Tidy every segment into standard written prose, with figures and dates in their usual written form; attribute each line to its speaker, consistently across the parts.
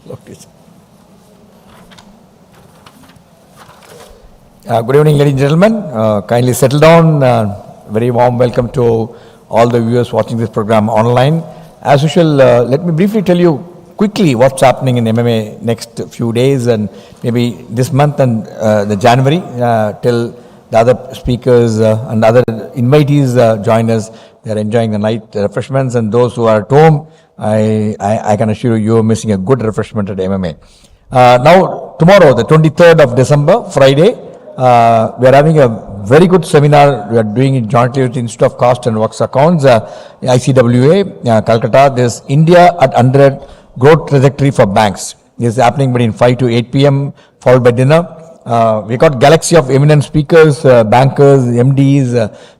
Speaker 1: Okay. Good evening, ladies and gentlemen. Kindly settle down. Very warm welcome to all the viewers watching this program online. As usual, let me briefly tell you quickly what's happening in MMA next few days and maybe this month and the January till the other speakers and other invitees join us. They are enjoying the night refreshments, and those who are at home, I can assure you, you're missing a good refreshment at MMA. Now, tomorrow, the 23rd of December, Friday, we are having a very good seminar. We are doing it jointly with the Institute of Cost and Works Accounts, ICWA, Calcutta. This India at 100 growth trajectory for banks. This is happening between 5 to 8 p.m. followed by dinner. We got galaxy of eminent speakers, bankers, MDs,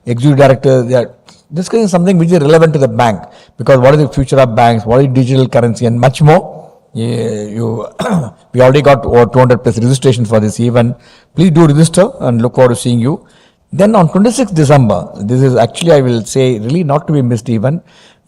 Speaker 1: executive directors. They are discussing something which is relevant to the bank, because what is the future of banks, what is digital currency, and much more. We already got over 200 plus registrations for this event. Please do register and look forward to seeing you. Then on 26th December, this is actually, I will say, really not to be missed event,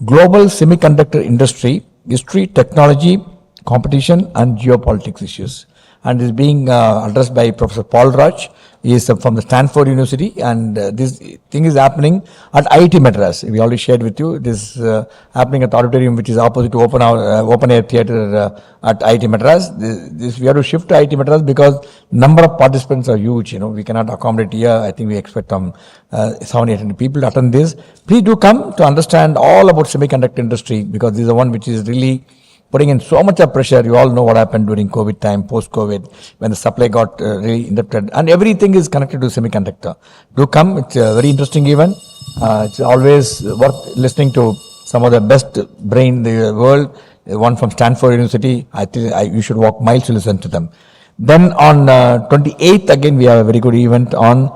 Speaker 1: Global Semiconductor Industry, History, Technology, Competition and Geopolitics Issues. And is being addressed by Professor Paul Raj. He is from the Stanford University, and this thing is happening at IIT Madras. We already shared with you. This is happening at the auditorium, which is opposite to Open Air Theatre at IIT Madras. This we have to shift to IIT Madras because number of participants are huge. We cannot accommodate here. I think we expect 700-800 people to attend this. Please do come to understand all about semiconductor industry, because this is the one which is really putting in so much of pressure. You all know what happened during COVID time, post-COVID, when the supply got really interrupted, and everything is connected to semiconductor. Do come. It's a very interesting event. It's always worth listening to some of the best brain in the world. One from Stanford University. I think you should walk miles to listen to them. Then on 28th, again, we have a very good event on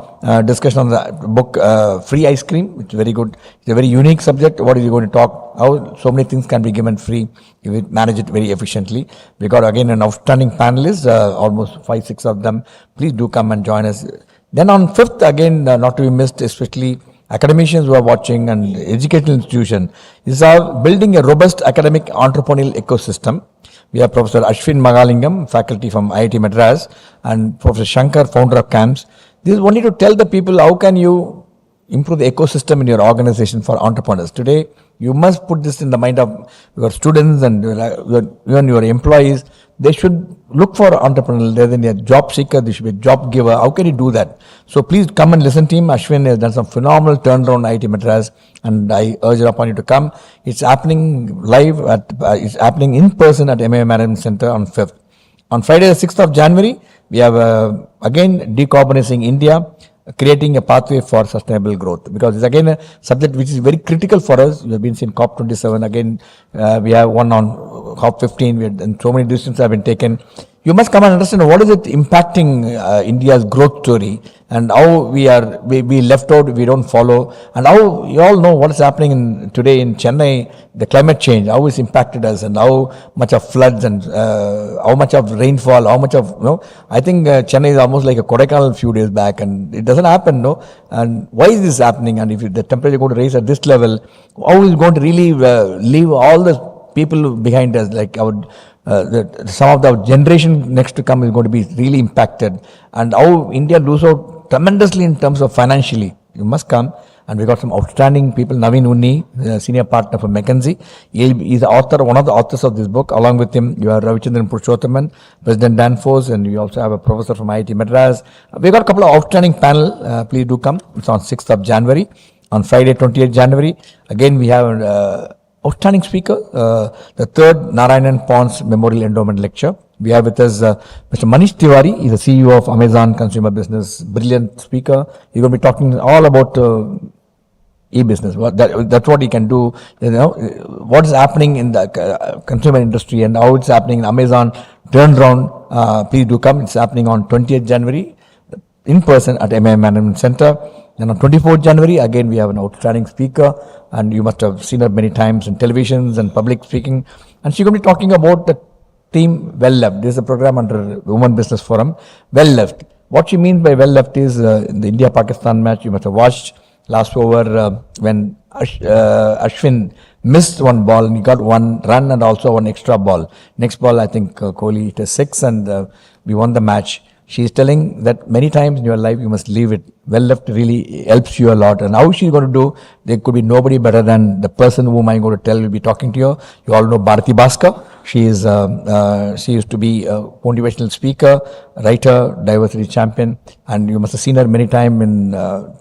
Speaker 1: discussion on the book Free Ice Cream. It's very good. It's a very unique subject. What is he going to talk? How so many things can be given free if we manage it very efficiently. We got again an outstanding panelist, almost 5-6 of them. Please do come and join us. Then on 5th, again, not to be missed, especially academicians who are watching and educational institution, is building a robust academic entrepreneurial ecosystem. We have Professor Ashwin Magalingam, faculty from IIT Madras, and Professor Shankar, founder of CAMS. This is only to tell the people how can you improve the ecosystem in your organization for entrepreneurs. Today, you must put this in the mind of your students and even your employees. They should look for entrepreneurs rather than a job seeker. They should be a job giver. How can you do that? So please come and listen to him. Ashwin has done some phenomenal turnaround at IIT Madras, and I urge upon you to come. It's happening live it's happening in person at MMA Management Center on 5th. On Friday, the 6th of January, we have again decarbonizing India, creating a pathway for sustainable growth, because it's again a subject which is very critical for us. We have been seeing COP27 again. We have one on COP15, and so many decisions have been taken. You must come and understand what is it impacting India's growth story, and how we left out, we don't follow, and how you all know what is happening today in Chennai, the climate change, how it's impacted us, and how much of floods and how much of rainfall, how much of, I think Chennai is almost like a Kodaikanal a few days back, and it doesn't happen, and why is this happening? And if the temperature is going to rise at this level, how is it going to really leave all the people behind us, like our some of the generation next to come is going to be really impacted, and how India lose out tremendously in terms of financially. You must come, and we got some outstanding people. Naveen Unni, senior partner for McKinsey. He's the author, one of the authors of this book. Along with him, you have Ravichandran Purushothaman, President Danfoss, and you also have a professor from IIT Madras. We got a couple of outstanding panel. Please do come. It's on 6th of January. On Friday, 28th January, again we have outstanding speaker, the 3rd Narayanan Pons Memorial Endowment Lecture. We have with us Mr. Manish Tiwari. He's the CEO of Amazon Consumer Business. Brilliant speaker. He's going to be talking all about e-business. That's what he can do. What is happening in the consumer industry and how it's happening in Amazon turnaround. Please do come. It's happening on 20th January in person at MMA Management Center. And on 24th January, again, we have an outstanding speaker, and you must have seen her many times in televisions and public speaking. And she's going to be talking about the team Well Left. This is a program under Women Business Forum. Well Left. What she means by well left is in the India-Pakistan match, you must have watched last over when Ashwin missed one ball and he got one run and also one extra ball. Next ball, I think Kohli hit a 6 and we won the match. She is telling that many times in your life you must leave it. Well left really helps you a lot. And how she's going to do, there could be nobody better than the person whom I'm going to tell will be talking to you. You all know Bharati Bhaskar. She used to be a motivational speaker, writer, diversity champion, and you must have seen her many times in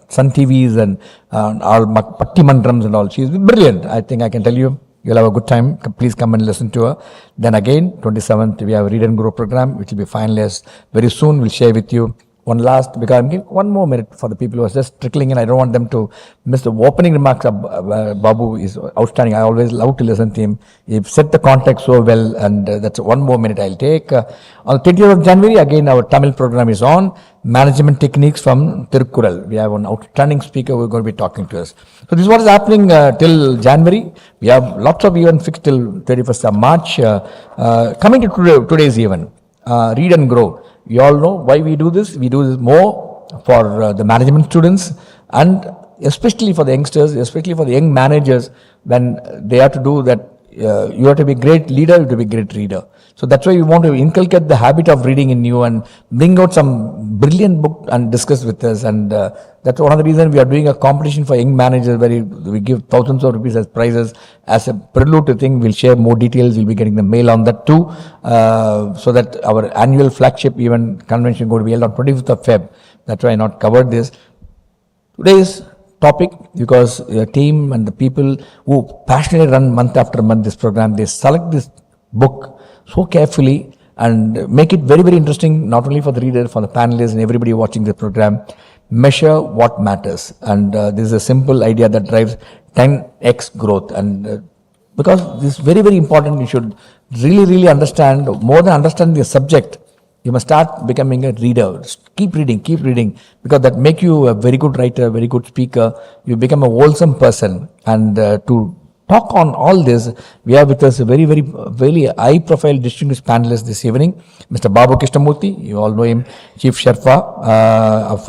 Speaker 1: Sun TVs and all Patti Mantrams and all. She's brilliant. I think I can tell you. You'll have a good time. Please come and listen to her. Then again, 27th, we have a Read and Grow program, which will be finalized very soon. We'll share with you. One last, because I'm giving one more minute for the people who are just trickling in. I don't want them to miss the opening remarks of Babu is outstanding. I always love to listen to him. He's set the context so well, and that's one more minute I'll take. On the 20th of January, again, our Tamil program is on. Management techniques from Tirukkural. We have an outstanding speaker who is going to be talking to us. So this is what is happening till January. We have lots of events fixed till 31st of March. Coming to today's event, Read and Grow. You all know why we do this. We do this more for the management students and especially for the youngsters, especially for the young managers when they have to do that. You have to be a great leader, you have to be a great reader. So that's why we want to inculcate the habit of reading in you and bring out some brilliant book and discuss with us. And that's one of the reasons we are doing a competition for young managers where we give thousands of rupees as prizes. As a prelude to thing, we'll share more details. You'll be getting the mail on that too. So that our annual flagship event convention going to be held on 25th of Feb. That's why I not covered this. Today's topic, because your team and the people who passionately run month after month this program, they select this book so carefully and make it very, very interesting, not only for the reader, for the panelists and everybody watching the program. Measure what matters. And this is a simple idea that drives 10x growth. And because this is very, very important, you should really, really understand, more than understanding the subject, you must start becoming a reader. Keep reading, because that make you a very good writer, very good speaker. You become a wholesome person. And to talk on all this, we have with us a very, very, very high-profile distinguished panelist this evening, Mr. Babu Moorthy. You all know him, Chief Sherpa of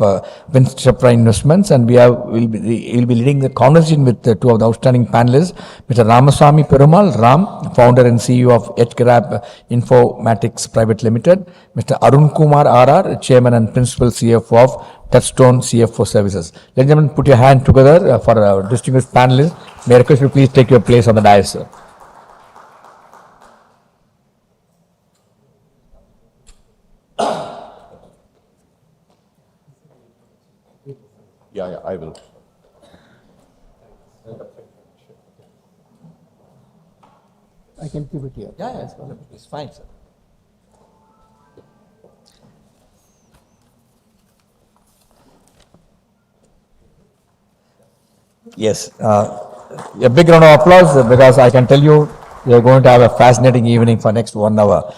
Speaker 1: Finsherpa Investments, and he'll be leading the conversation with two of the outstanding panelists, Mr. Ramaswamy Perumal, Ram, founder and CEO of Informatix Pvt Ltd, Mr. Aroon Kumar RR, Chairman and Principal CFO of Touchstone CFO Services. Ladies and gentlemen, put your hand together for our distinguished panelists. May I request you please take your place on the dais, sir.
Speaker 2: Yeah, I will.
Speaker 1: I can keep it here. Yeah, it's fine, sir. Yes, a big round of applause, because I can tell you we are going to have a fascinating evening for next 1 hour.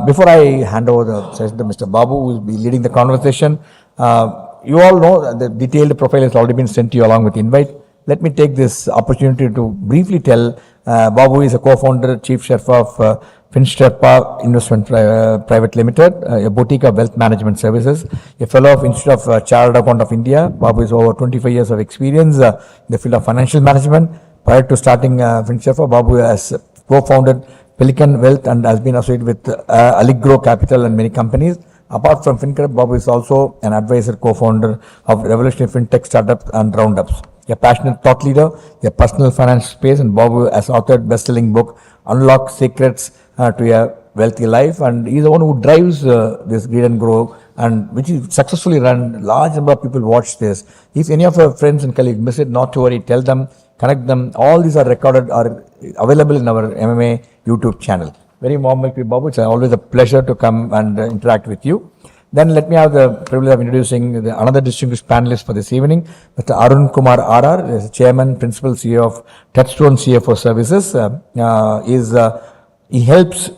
Speaker 1: Before I hand over the session to Mr. Babu, who will be leading the conversation, you all know that the detailed profile has already been sent to you along with the invite. Let me take this opportunity to briefly tell Babu is a co-founder, Chief Sherpa of Finsherpa Investment Pvt Ltd, a boutique of wealth management services, a fellow of Institute of Chartered Account of India. Babu is over 25 years of experience in the field of financial management. Prior to starting Finsherpa, Babu has co-founded Pelican Wealth and has been associated with Allegro Capital and many companies. Apart from FinCorp, Babu is also an advisor, co-founder of revolutionary fintech startups and roundups. A passionate thought leader, a personal finance space, and Babu has authored best-selling book Unlock Secrets to a Wealthy Life, and he's the one who drives this Read and Grow, and which is successfully run. Large number of people watch this. If any of your friends and colleagues miss it, not to worry, tell them, connect them. All these are recorded, are available in our MMA YouTube channel. Very warm welcome, Babu. It's always a pleasure to come and interact with you. Then let me have the privilege of introducing another distinguished panelist for this evening, Mr. Aroon Kumar RR, is Chairman, Principal CEO of Touchstone CFO Services. He helps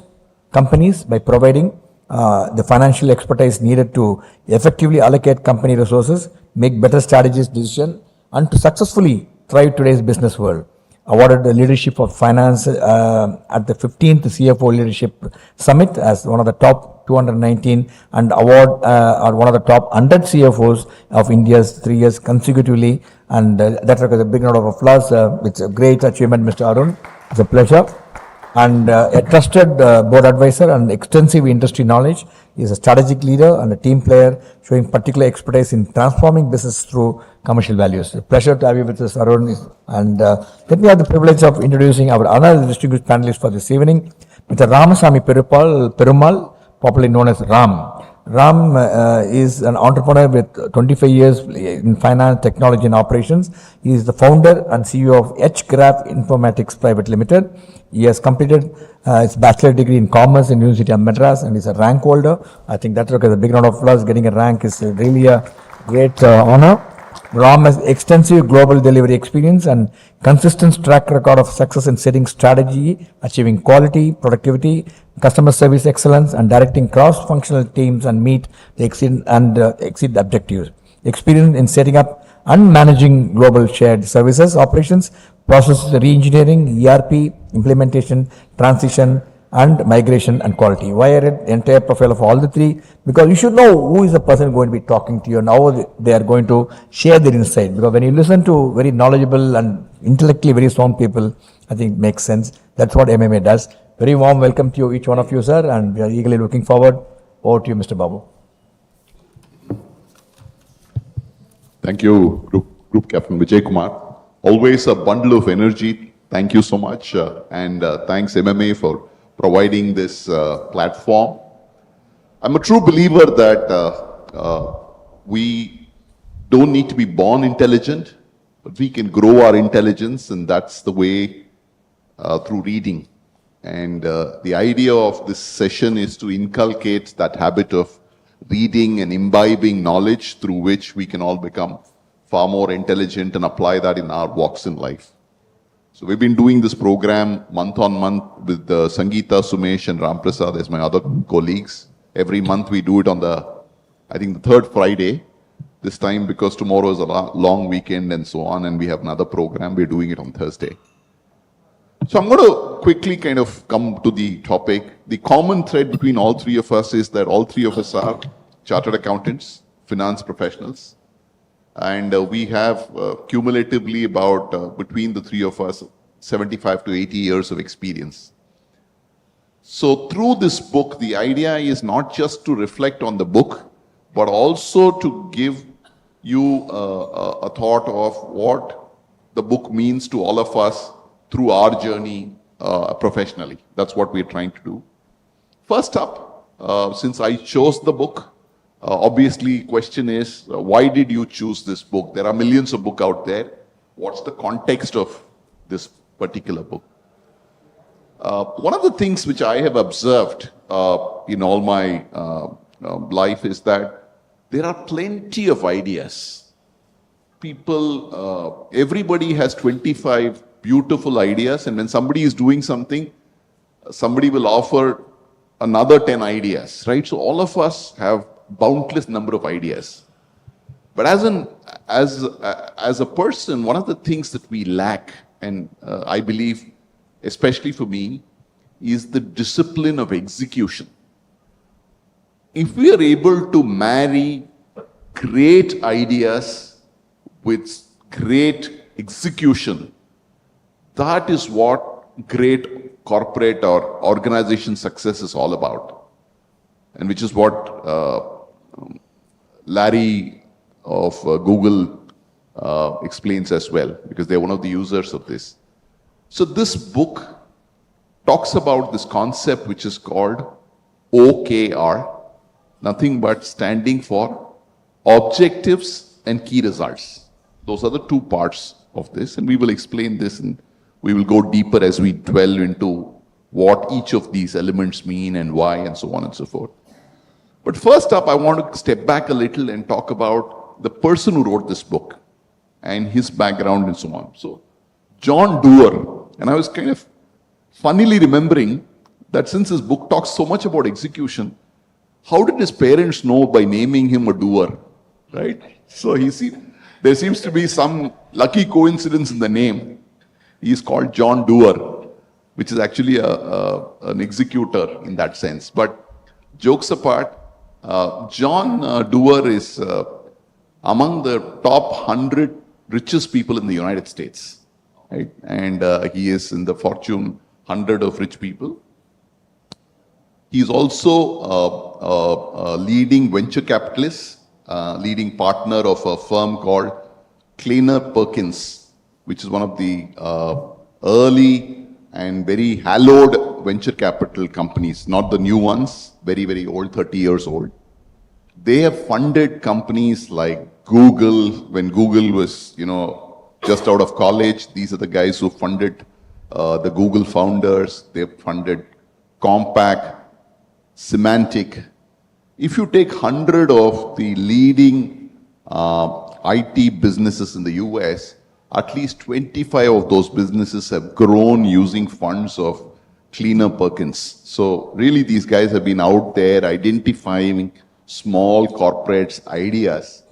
Speaker 1: companies by providing the financial expertise needed to effectively allocate company resources, make better strategies, decisions, and to successfully thrive today's business world. Awarded the leadership of finance at the 15th CFO Leadership Summit as one of the top 219 and award are one of the top 100 CFOs of India's 3 years consecutively. And that requires a big round of applause. It's a great achievement, Mr. Aroon. It's a pleasure. And a trusted board advisor and extensive industry knowledge. He is a strategic leader and a team player showing particular expertise in transforming business through commercial values. A pleasure to have you with us, Aroon. And let me have the privilege of introducing our another distinguished panelist for this evening, Mr. Ramaswamy Perumal, popularly known as Ram. Ram is an entrepreneur with 25 years in finance, technology and operations. He is the founder and CEO of Informatix Pvt Ltd. He has completed his bachelor degree in commerce in University of Madras and is a rank holder. I think that requires a big round of applause. Getting a rank is really a great honor. Ram has extensive global delivery experience and consistent track record of success in setting strategy, achieving quality, productivity, customer service excellence, and directing cross-functional teams and meet the exceed objectives. Experience in setting up and managing global shared services, operations, process re-engineering, ERP, implementation, transition, and migration and quality. Why I read the entire profile of all the three? Because you should know who is the person going to be talking to you and how they are going to share their insight. Because when you listen to very knowledgeable and intellectually very sound people, I think it makes sense. That's what MMA does. Very warm welcome to you, each one of you, sir, and we are eagerly looking forward. Over to you, Mr. Babu.
Speaker 2: Thank you, Group Captain Vijay Kumar. Always a bundle of energy. Thank you so much. And thanks MMA for providing this platform. I'm a true believer that we don't need to be born intelligent, but we can grow our intelligence, and that's the way through reading. And the idea of this session is to inculcate that habit of reading and imbibing knowledge through which we can all become far more intelligent and apply that in our walks in life. So we've been doing this program month on month with Sangeeta, Sumesh and Ramprasad as my other colleagues. Every month we do it on I think the third Friday. This time because tomorrow is a long weekend and so on, and we have another program, we're doing it on Thursday. So I'm going to quickly kind of come to the topic. The common thread between all three of us is that all three of us are chartered accountants, finance professionals. And we have cumulatively about, between the three of us, 75 to 80 years of experience. So through this book, the idea is not just to reflect on the book, but also to give you a thought of what the book means to all of us through our journey professionally. That's what we're trying to do. First up, since I chose the book, obviously, question is, why did you choose this book? There are millions of books out there. What's the context of this particular book? One of the things which I have observed in all my life is that there are plenty of ideas. People, everybody has 25 beautiful ideas, and when somebody is doing something, somebody will offer another 10 ideas, right? So all of us have boundless number of ideas. But as a person, one of the things that we lack, and I believe, especially for me, is the discipline of execution. If we are able to marry great ideas with great execution, that is what great corporate or organization success is all about. And which is what Larry of Google explains as well, because they're one of the users of this. So this book talks about this concept which is called OKR, nothing but standing for objectives and key results. Those are the two parts of this, and we will explain this and we will go deeper as we dwell into what each of these elements mean and why and so on and so forth. But first up, I want to step back a little and talk about the person who wrote this book and his background and so on. So, John Doerr, and I was kind of funnily remembering that since his book talks so much about execution, how did his parents know by naming him a doer, right? So there seems to be some lucky coincidence in the name. He is called John Doerr, which is actually an executor in that sense. But jokes apart, John Doerr is among the top 100 richest people in the United States, right? And he is in the Fortune 100 of rich people. He is also a leading venture capitalist, leading partner of a firm called Kleiner Perkins, which is one of the early and very hallowed venture capital companies, not the new ones, very, very old, 30 years old. They have funded companies like Google, when Google was, just out of college. These are the guys who funded the Google founders. They funded Compaq, Symantec. If you take 100 of the leading IT businesses in the US, at least 25 of those businesses have grown using funds of Kleiner Perkins. So really these guys have been out there identifying small corporates' ideas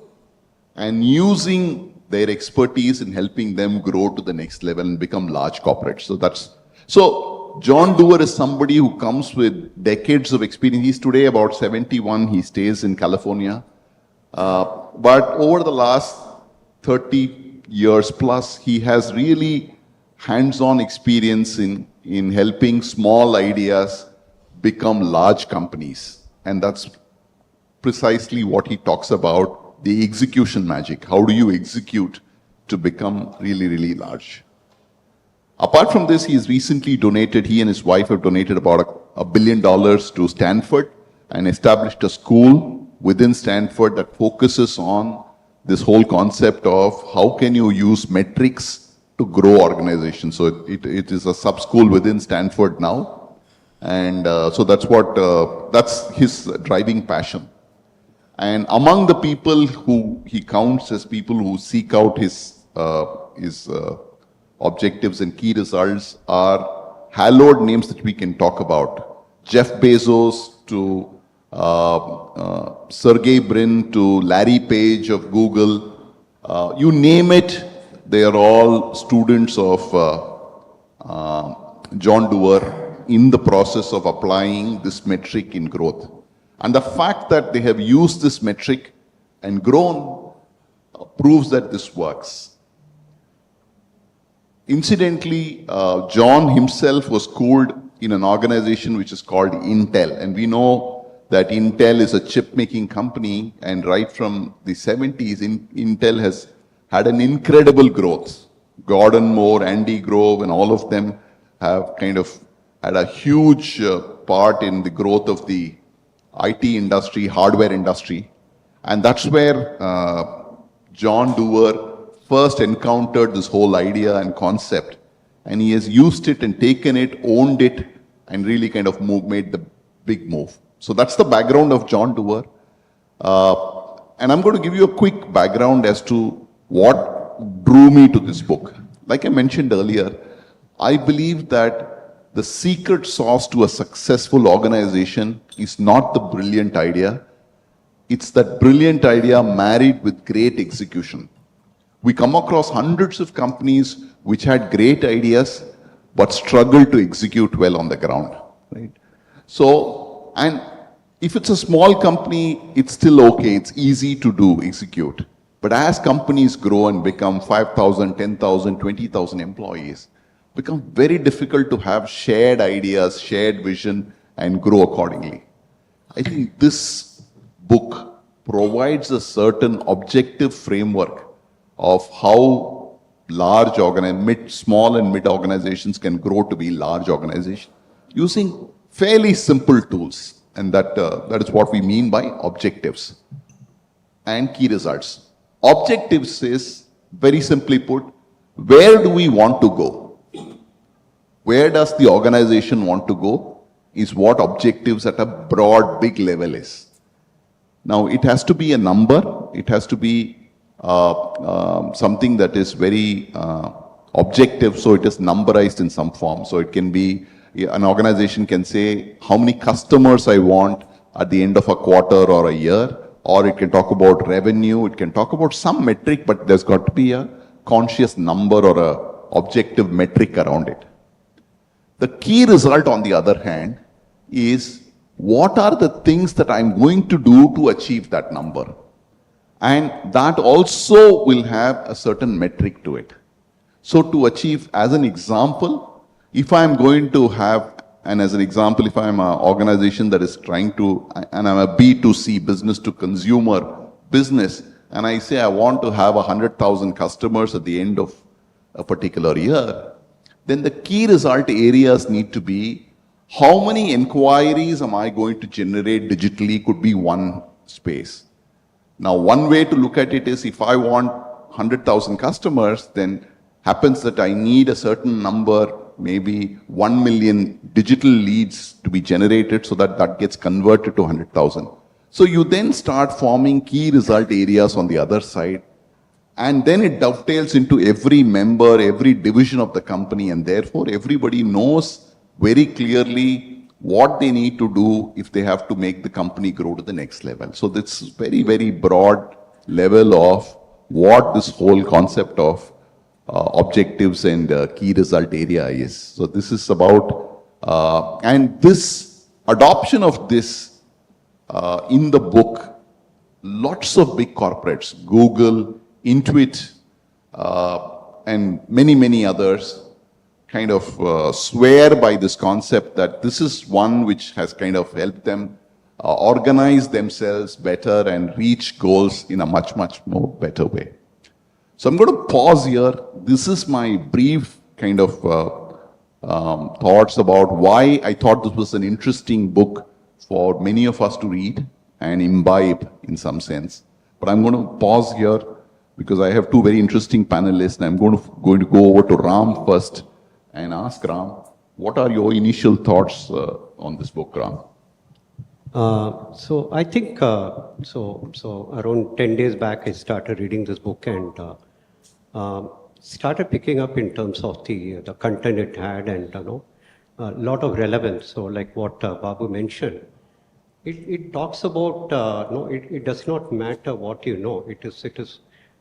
Speaker 2: and using their expertise in helping them grow to the next level and become large corporates. So John Doerr is somebody who comes with decades of experience. He's today about 71. He stays in California. But over the last 30 years plus, he has really hands-on experience in helping small ideas become large companies. And that's precisely what he talks about, the execution magic. How do you execute to become really, really large? Apart from this, he and his wife have donated about $1 billion to Stanford and established a school within Stanford that focuses on this whole concept of how can you use metrics to grow organizations. So it is a sub-school within Stanford now. And so that's his driving passion. And among the people who he counts as people who seek out his objectives and key results are hallowed names that we can talk about. Jeff Bezos to Sergey Brin to Larry Page of Google. You name it, they are all students of John Doerr in the process of applying this metric in growth. And the fact that they have used this metric and grown proves that this works. Incidentally, John himself was schooled in an organization which is called Intel. And we know that Intel is a chip-making company, and right from the 70s, Intel has had an incredible growth. Gordon Moore, Andy Grove, and all of them have kind of had a huge part in the growth of the IT industry, hardware industry. And that's where John Doerr first encountered this whole idea and concept. And he has used it and taken it, owned it, and really kind of made the big move. So that's the background of John Doerr. And I'm going to give you a quick background as to what drew me to this book. Like I mentioned earlier, I believe that the secret sauce to a successful organization is not the brilliant idea. It's that brilliant idea married with great execution. We come across hundreds of companies which had great ideas but struggled to execute well on the ground, right? So, and if it's a small company, it's still okay. It's easy to execute. But as companies grow and become 5,000, 10,000, 20,000 employees, become very difficult to have shared ideas, shared vision, and grow accordingly. I think this book provides a certain objective framework of how large small and mid organizations can grow to be large organizations using fairly simple tools. And that is what we mean by objectives and key results. Objectives is, very simply put, where do we want to go? Where does the organization want to go is what objectives at a broad, big level is. Now, it has to be a number. It has to be something that is very objective, so it is numberized in some form. So it can be, an organization can say how many customers I want at the end of a quarter or a year, or it can talk about revenue, it can talk about some metric, but there's got to be a conscious number or a objective metric around it. The key result, on the other hand, is what are the things that I'm going to do to achieve that number? And that also will have a certain metric to it. So to achieve, as an example, if I'm going to have, and as an example, if I'm an organization that is trying to, and I'm a B2C, business to consumer business, and I say I want to have 100,000 customers at the end of a particular year, then the key result areas need to be how many inquiries am I going to generate digitally could be one space. Now, one way to look at it is if I want 100,000 customers, then happens that I need a certain number, maybe 1 million digital leads to be generated so that that gets converted to 100,000. So you then start forming key result areas on the other side, and then it dovetails into every member, every division of the company, and therefore everybody knows very clearly what they need to do if they have to make the company grow to the next level. So this very, very broad level of what this whole concept of objectives and key result area is. So this is about, and this adoption of this in the book, lots of big corporates, Google, Intuit, and many, many others kind of swear by this concept that this is one which has kind of helped them organize themselves better and reach goals in a much, much more better way. So I'm going to pause here. This is my brief kind of thoughts about why I thought this was an interesting book for many of us to read and imbibe in some sense. But I'm going to pause here because I have two very interesting panelists, and I'm going to go over to Ram first and ask Ram, what are your initial thoughts on this book, Ram?
Speaker 3: So I think, so around 10 days back, I started reading this book and started picking up in terms of the content it had and, a lot of relevance. So like what Babu mentioned, it talks about, it does not matter what you know. It is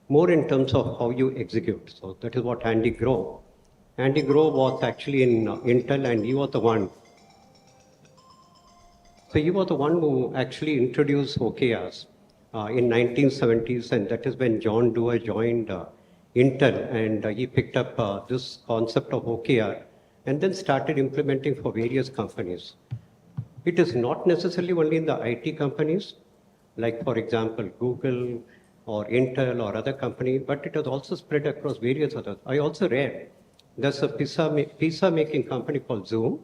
Speaker 3: more in terms of how you execute. So that is what Andy Grove was actually in Intel, and he was the one. So he was the one who actually introduced OKRs in 1970s, and that is when John Doerr joined Intel, and he picked up this concept of OKR and then started implementing for various companies. It is not necessarily only in the IT companies, like for example, Google or Intel or other company, but it has also spread across various others. I also read there's a pizza making company called Zoom,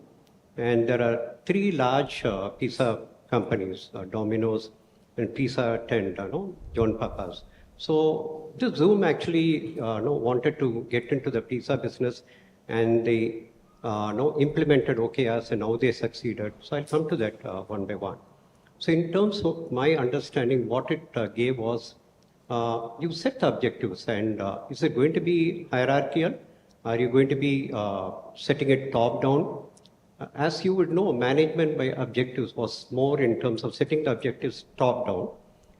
Speaker 3: and there are three large pizza companies, Domino's and Pizza Hut, John Papa's. So the Zoom actually wanted to get into the pizza business, and they implemented OKRs, and how they succeeded. So I'll come to that one by one. So in terms of my understanding, what it gave was, you set the objectives, and is it going to be hierarchical? Are you going to be setting it top down? As you would know, management by objectives was more in terms of setting the objectives top down,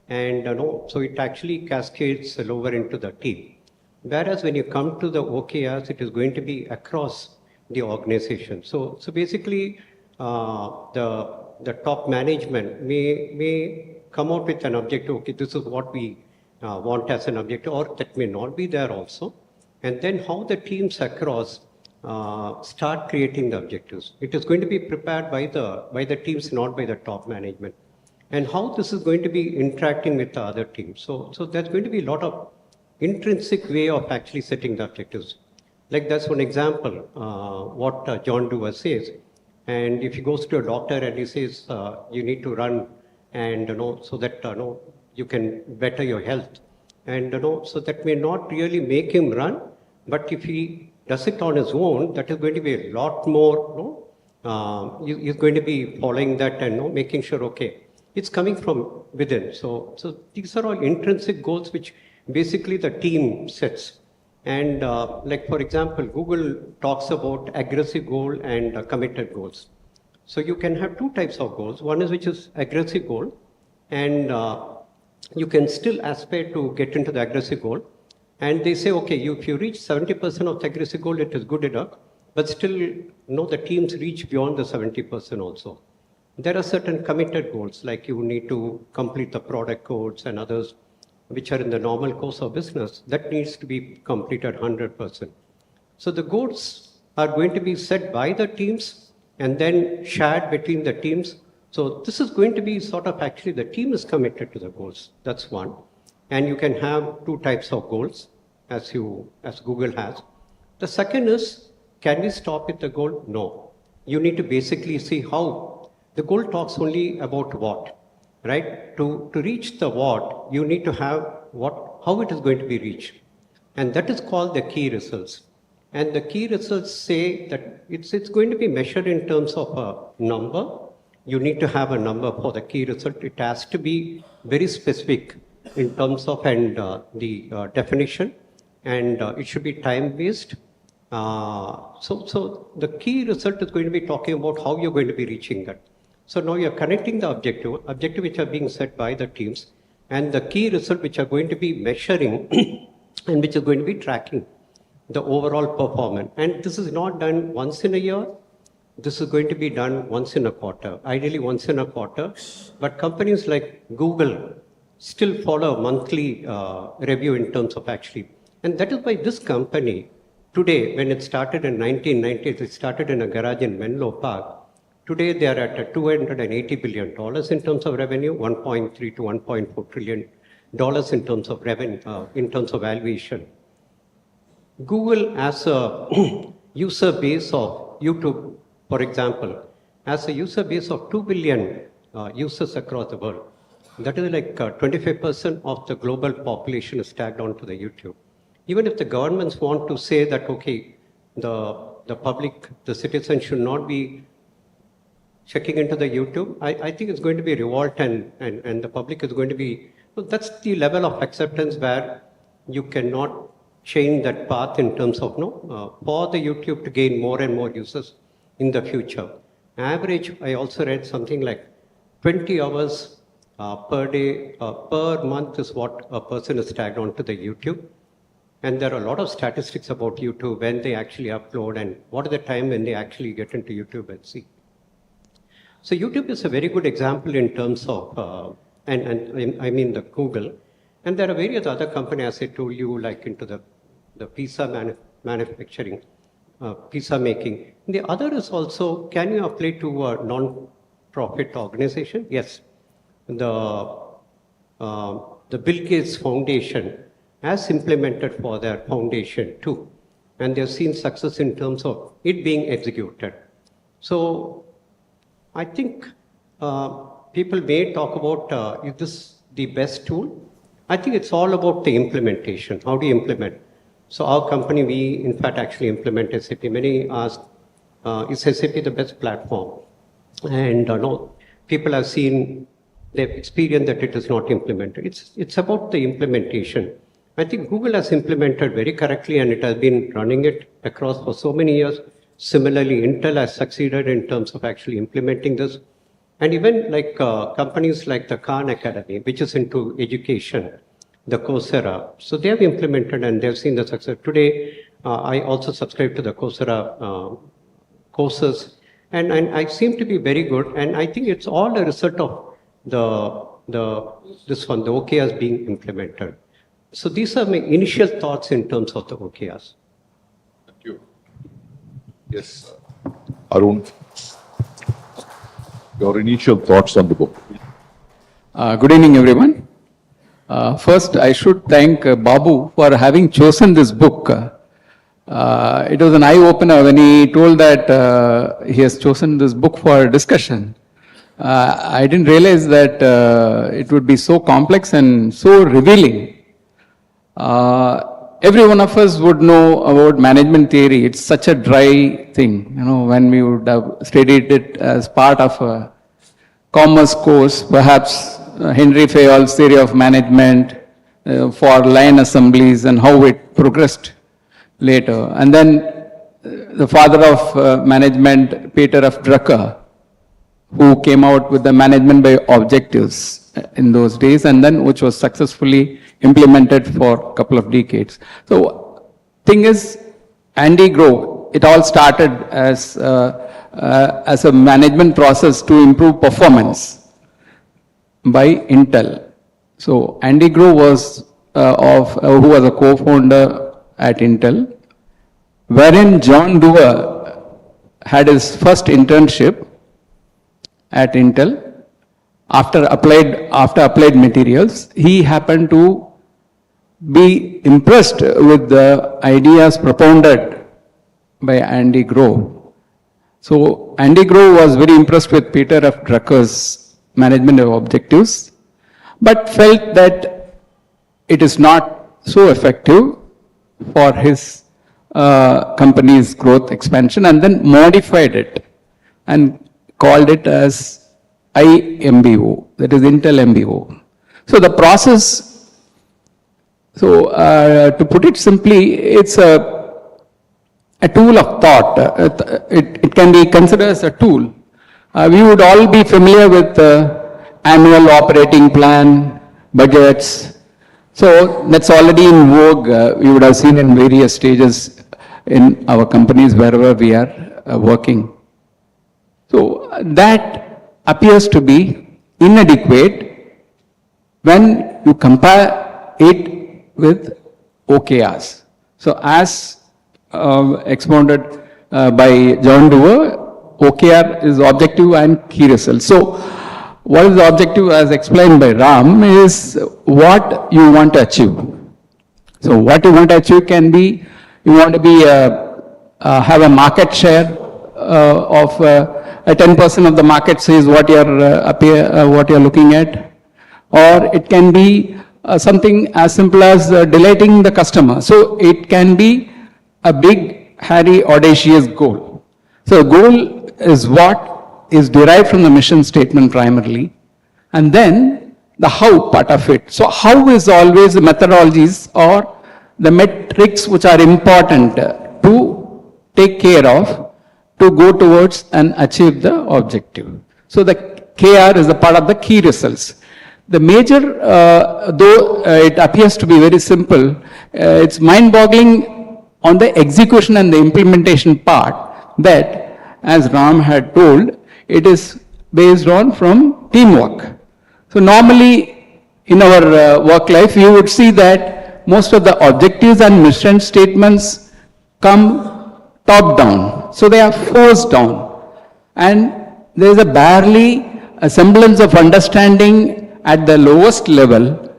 Speaker 3: and so it actually cascades lower into the team. Whereas when you come to the OKRs, it is going to be across the organization. So basically, the top management may come out with an objective. Okay, this is what we want as an objective, or that may not be there also. And then how the teams across start creating the objectives. It is going to be prepared by the teams, not by the top management. And how this is going to be interacting with the other teams. So there's going to be a lot of intrinsic way of actually setting the objectives. Like that's one example, what John Doerr says. And if he goes to a doctor and he says, you need to run and so that you can better your health. And so that may not really make him run, but if he does it on his own, that is going to be a lot more, he's going to be following that and making sure, okay, it's coming from within. So these are all intrinsic goals which basically the team sets. And like for example, Google talks about aggressive goal and committed goals. So you can have two types of goals. One is which is aggressive goal, and you can still aspire to get into the aggressive goal. And they say, okay, if you reach 70% of the aggressive goal, it is good enough. But still, the teams reach beyond the 70% also. there are certain committed goals, like you need to complete the product codes and others, which are in the normal course of business, that needs to be completed 100%. So the goals are going to be set by the teams and then shared between the teams. So this is going to be sort of actually the team is committed to the goals. That's one. And you can have two types of goals as Google has. The second is, can we stop at the goal? No. You need to basically see how the goal talks only about what, right? To reach the what, you need to have how it is going to be reached. And that is called the key results. And the key results say that it's going to be measured in terms of a number. You need to have a number for the key result. It has to be very specific in terms of the definition, and it should be time-based. So the key result is going to be talking about how you're going to be reaching that. So now you're connecting the objective which are being set by the teams, and the key result which are going to be measuring and which are going to be tracking the overall performance. And this is not done once in a year. This is going to be done once in a quarter, ideally once in a quarter. But companies like Google still follow a monthly review in terms of actually. And that is why this company, today, when it started in 1990, it started in a garage in Menlo Park. Today, they are at $280 billion in terms of revenue, $1.3 to $1.4 trillion in terms of revenue, in terms of valuation. Google, as a user base of YouTube, for example, has a user base of 2 billion users across the world. That is like 25% of the global population is tagged onto the YouTube. Even if the governments want to say that, okay, the public, the citizens should not be checking into the YouTube, I think it's going to be revolt and the public is going to be, that's the level of acceptance where you cannot change that path in terms of, for the YouTube to gain more and more users in the future. Average, I also read something like 20 hours per day, per month is what a person is tagged onto the YouTube. And there are a lot of statistics about YouTube, when they actually upload and what is the time when they actually get into YouTube and see. So YouTube is a very good example in terms of, and I mean the Google. And there are various other companies, as I told you, like into the pizza manufacturing, pizza making. The other is also, can you apply to a non-profit organization? Yes. The Bill Gates Foundation has implemented for their foundation too. And they've seen success in terms of it being executed. So I think people may talk about, is this the best tool? I think it's all about the implementation. How do you implement? So our company, we in fact actually implement SAP. Many ask, is SAP the best platform? And no, people have seen, they've experienced that it is not implemented. It's about the implementation. I think Google has implemented very correctly and it has been running it across for so many years. Similarly, Intel has succeeded in terms of actually implementing this. And even like companies like the Khan Academy, which is into education, the Coursera. So they have implemented and they've seen the success. Today, I also subscribe to the Coursera courses, and I seem to be very good. And I think it's all a result of the OKRs being implemented. So these are my initial thoughts in terms of the OKRs.
Speaker 2: Thank you. Yes, Aroon, your initial thoughts on the book.
Speaker 4: Good evening, everyone. First, I should thank Babu for having chosen this book. It was an eye-opener when he told that he has chosen this book for discussion. I didn't realize that it would be so complex and so revealing. Every one of us would know about management theory. It's such a dry thing. You know, when we would have studied it as part of a commerce course, perhaps Henry Fayol's theory of management for line assemblies and how it progressed later. And then the father of management, Peter F. Drucker, who came out with the management by objectives in those days, and then which was successfully implemented for a couple of decades. So, thing is, Andy Grove, it all started as as a management process to improve performance by Intel. So Andy Grove was who was a co-founder at Intel, wherein John Doerr had his first internship at Intel. After applied materials, he happened to be impressed with the ideas propounded by Andy Grove. So Andy Grove was very impressed with Peter F. Drucker's management of objectives, but felt that it is not so effective for his company's growth expansion, and then modified it and called it as IMBO, that is Intel MBO. So the process, to put it simply, it's a tool of thought. It can be considered as a tool. We would all be familiar with annual operating plan, budgets. So that's already in vogue. We would have seen in various stages in our companies wherever we are working. So that appears to be inadequate when you compare it with OKRs. So as expounded by John Doerr, OKR is objective and key results. So what is the objective as explained by Ram is what you want to achieve. So what you want to achieve can be, you want to be have a market share of 10% of the market says what you're looking at, or it can be something as simple as delighting the customer. So it can be a big, hairy, audacious goal. So the goal is what is derived from the mission statement primarily, and then the how part of it. So how is always the methodologies or the metrics which are important to take care of to go towards and achieve the objective. So the KR is a part of the key results. The major, though it appears to be very simple, it's mind-boggling on the execution and the implementation part that, as Ram had told, it is based on from teamwork. So normally in our work life, you would see that most of the objectives and mission statements come top down. So they are forced down. And there is a barely a semblance of understanding at the lowest level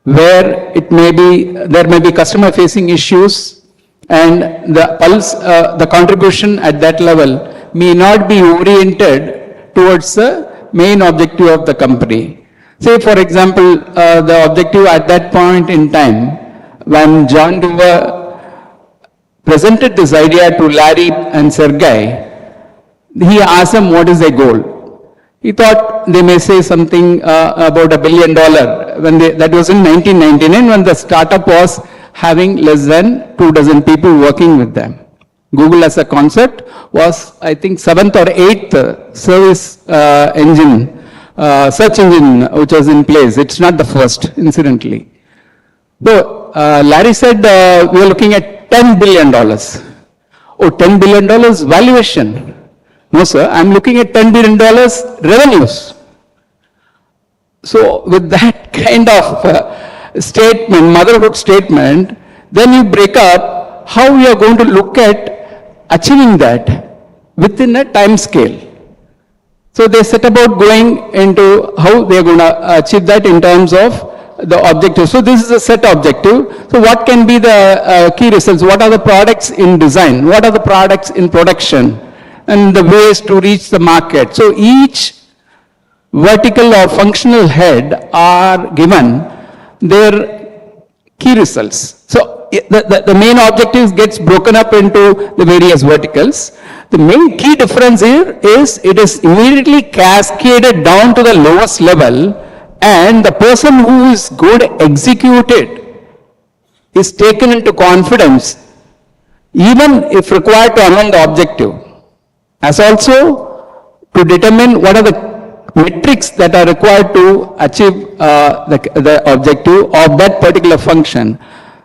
Speaker 4: where it may be, there may be customer facing issues and the pulse, the contribution at that level may not be oriented towards the main objective of the company. Say for example, the objective at that point in time when John Doerr presented this idea to Larry and Sergey, he asked them what is their goal. He thought they may say something about $1 billion. That was in 1999 when the startup was having less than 24 people working with them. Google as a concept was, I think, 7th or 8th service engine, search engine which was in place. It's not the first, incidentally. So Larry said we are looking at $10 billion. Oh, $10 billion valuation. No, sir, I'm looking at $10 billion revenues. So with that kind of statement, motherhood statement, then you break up how we are going to look at achieving that within a time scale. So they set about going into how they are going to achieve that in terms of the objective. So this is a set objective. So what can be the key results? What are the products in design? What are the products in production? And the ways to reach the market. So each vertical or functional head are given their key results. So the main objectives gets broken up into the various verticals. The main key difference here is it is immediately cascaded down to the lowest level, and the person who is going to execute it is taken into confidence even if required to amend the objective, as also to determine what are the metrics that are required to achieve the objective of that particular function.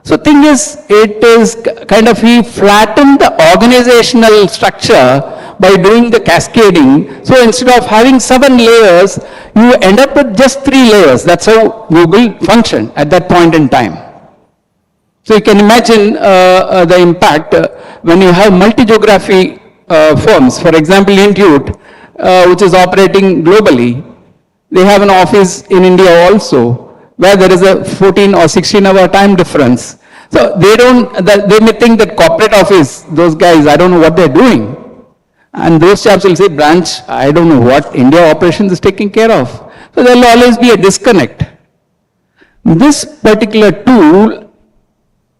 Speaker 4: So thing is, it is kind of we flatten the organizational structure by doing the cascading. So instead of having 7 layers, you end up with just 3 layers. That's how Google functioned at that point in time. So you can imagine the impact when you have multi-geography firms. For example, Intuit, which is operating globally, they have an office in India also, where there is a 14 or 16-hour time difference. So they may think that corporate office, those guys, I don't know what they're doing. And those chaps will say, branch, I don't know what India operations is taking care of. So there will always be a disconnect. This particular tool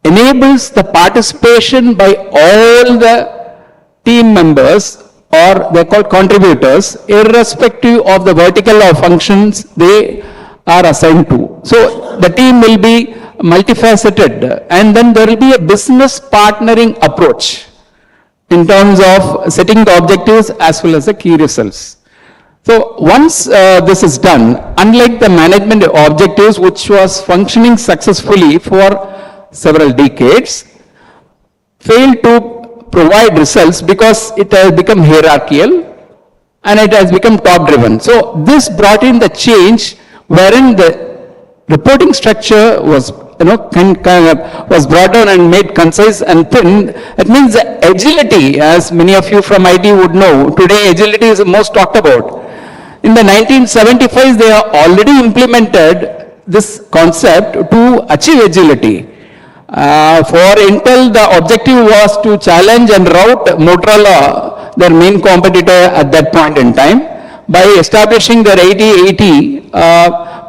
Speaker 4: enables the participation by all the team members, or they're called contributors, irrespective of the vertical or functions they are assigned to. So the team will be multifaceted, and then there will be a business partnering approach in terms of setting the objectives as well as the key results. So once this is done, unlike the management objectives, which was functioning successfully for several decades, failed to provide results because it has become hierarchical and it has become top driven. So this brought in the change wherein the reporting structure was was brought down and made concise and thin. It means the agility, as many of you from IT would know, today agility is the most talked about. In the 1975s, they have already implemented this concept to achieve agility. For Intel, the objective was to challenge and rout Motorola, their main competitor at that point in time, by establishing their 8080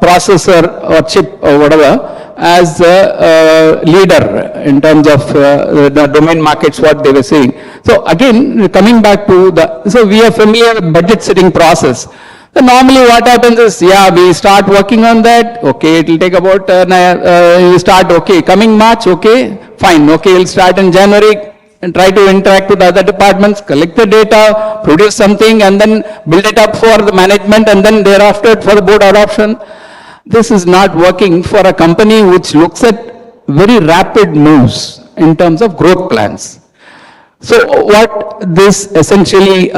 Speaker 4: processor or chip or whatever as a leader in terms of the domain markets, what they were saying. So again, coming back to so we are familiar with budget setting process. So normally what happens is, we start working on that, okay, it will take about, you start, okay, coming March, okay, fine, okay, we'll start in January and try to interact with other departments, collect the data, produce something, and then build it up for the management, and then thereafter for the board adoption. This is not working for a company which looks at very rapid moves in terms of growth plans. So what this essentially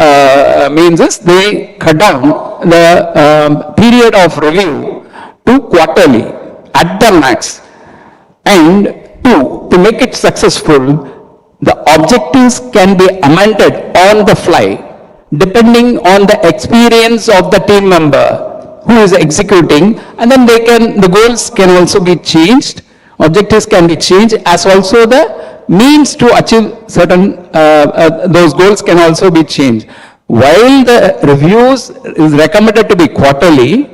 Speaker 4: means is they cut down the period of review to quarterly at the max. And to make it successful, the objectives can be amended on the fly depending on the experience of the team member who is executing, and then the goals can also be changed, objectives can be changed, as also the means to achieve certain, those goals can also be changed. While the reviews is recommended to be quarterly,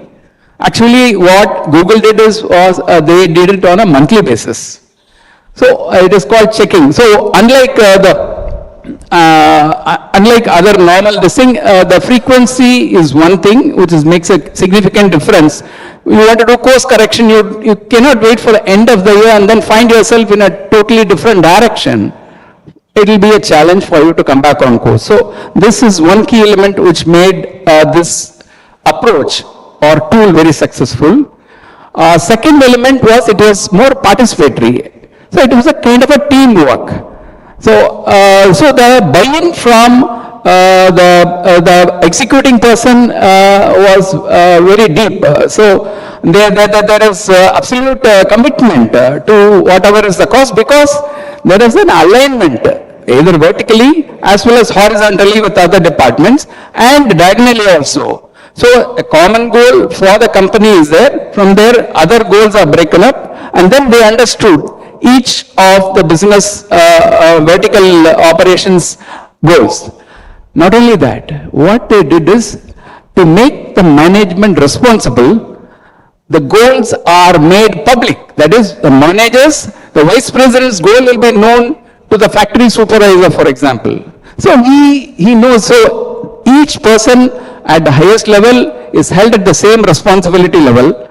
Speaker 4: actually what Google did was they did it on a monthly basis. So it is called checking. So unlike unlike other normal thing, the frequency is one thing which makes a significant difference. You want to do course correction, you cannot wait for the end of the year and then find yourself in a totally different direction. It will be a challenge for you to come back on course. So this is one key element which made this approach or tool very successful. Second element was it was more participatory. So it was a kind of a teamwork. So, so the buy-in from the executing person was very deep. So there is absolute commitment to whatever is the cost, because there is an alignment either vertically as well as horizontally with other departments and diagonally also. So a common goal for the company is there. From there, other goals are broken up, and then they understood each of the business vertical operations goals. Not only that, what they did is to make the management responsible, the goals are made public. That is, the managers, the vice president's goal will be known to the factory supervisor, for example. So he knows, so each person at the highest level is held at the same responsibility level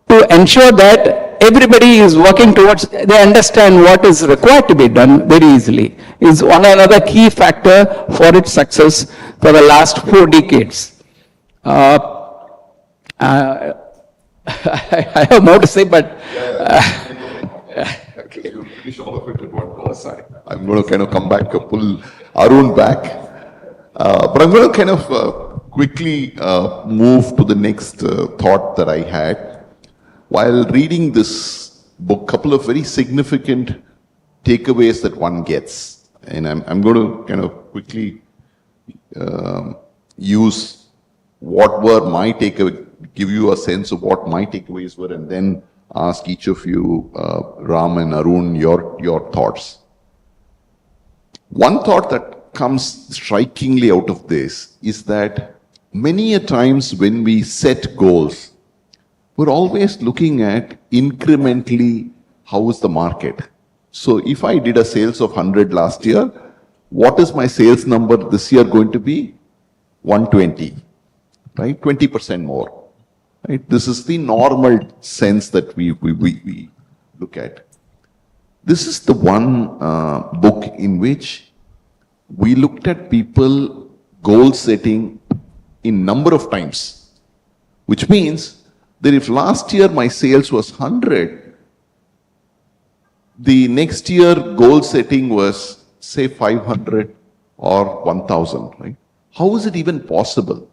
Speaker 4: to ensure that everybody is working towards, they understand what is required to be done very easily, is one another key factor for its success for the last 4 decades. I have more to say, but...
Speaker 2: Okay. You finish all of it at one go. Sorry. I'm going to kind of come back, pull Aroon back. But I'm going to kind of quickly move to the next thought that I had. While reading this book, couple of very significant takeaways that one gets. And I'm going to kind of quickly use what were my takeaways, give you a sense of what my takeaways were, and then ask each of you, Ram and Aroon, your thoughts. One thought that comes strikingly out of this is that many a times when we set goals, we're always looking at incrementally how is the market. So if I did a sales of 100 last year, what is my sales number this year going to be? 120, right? 20% more. Right? This is the normal sense that we look at. This is the one book in which we looked at people goal setting in number of times, which means that if last year my sales was 100, the next year goal setting was say 500 or 1000, right? How is it even possible?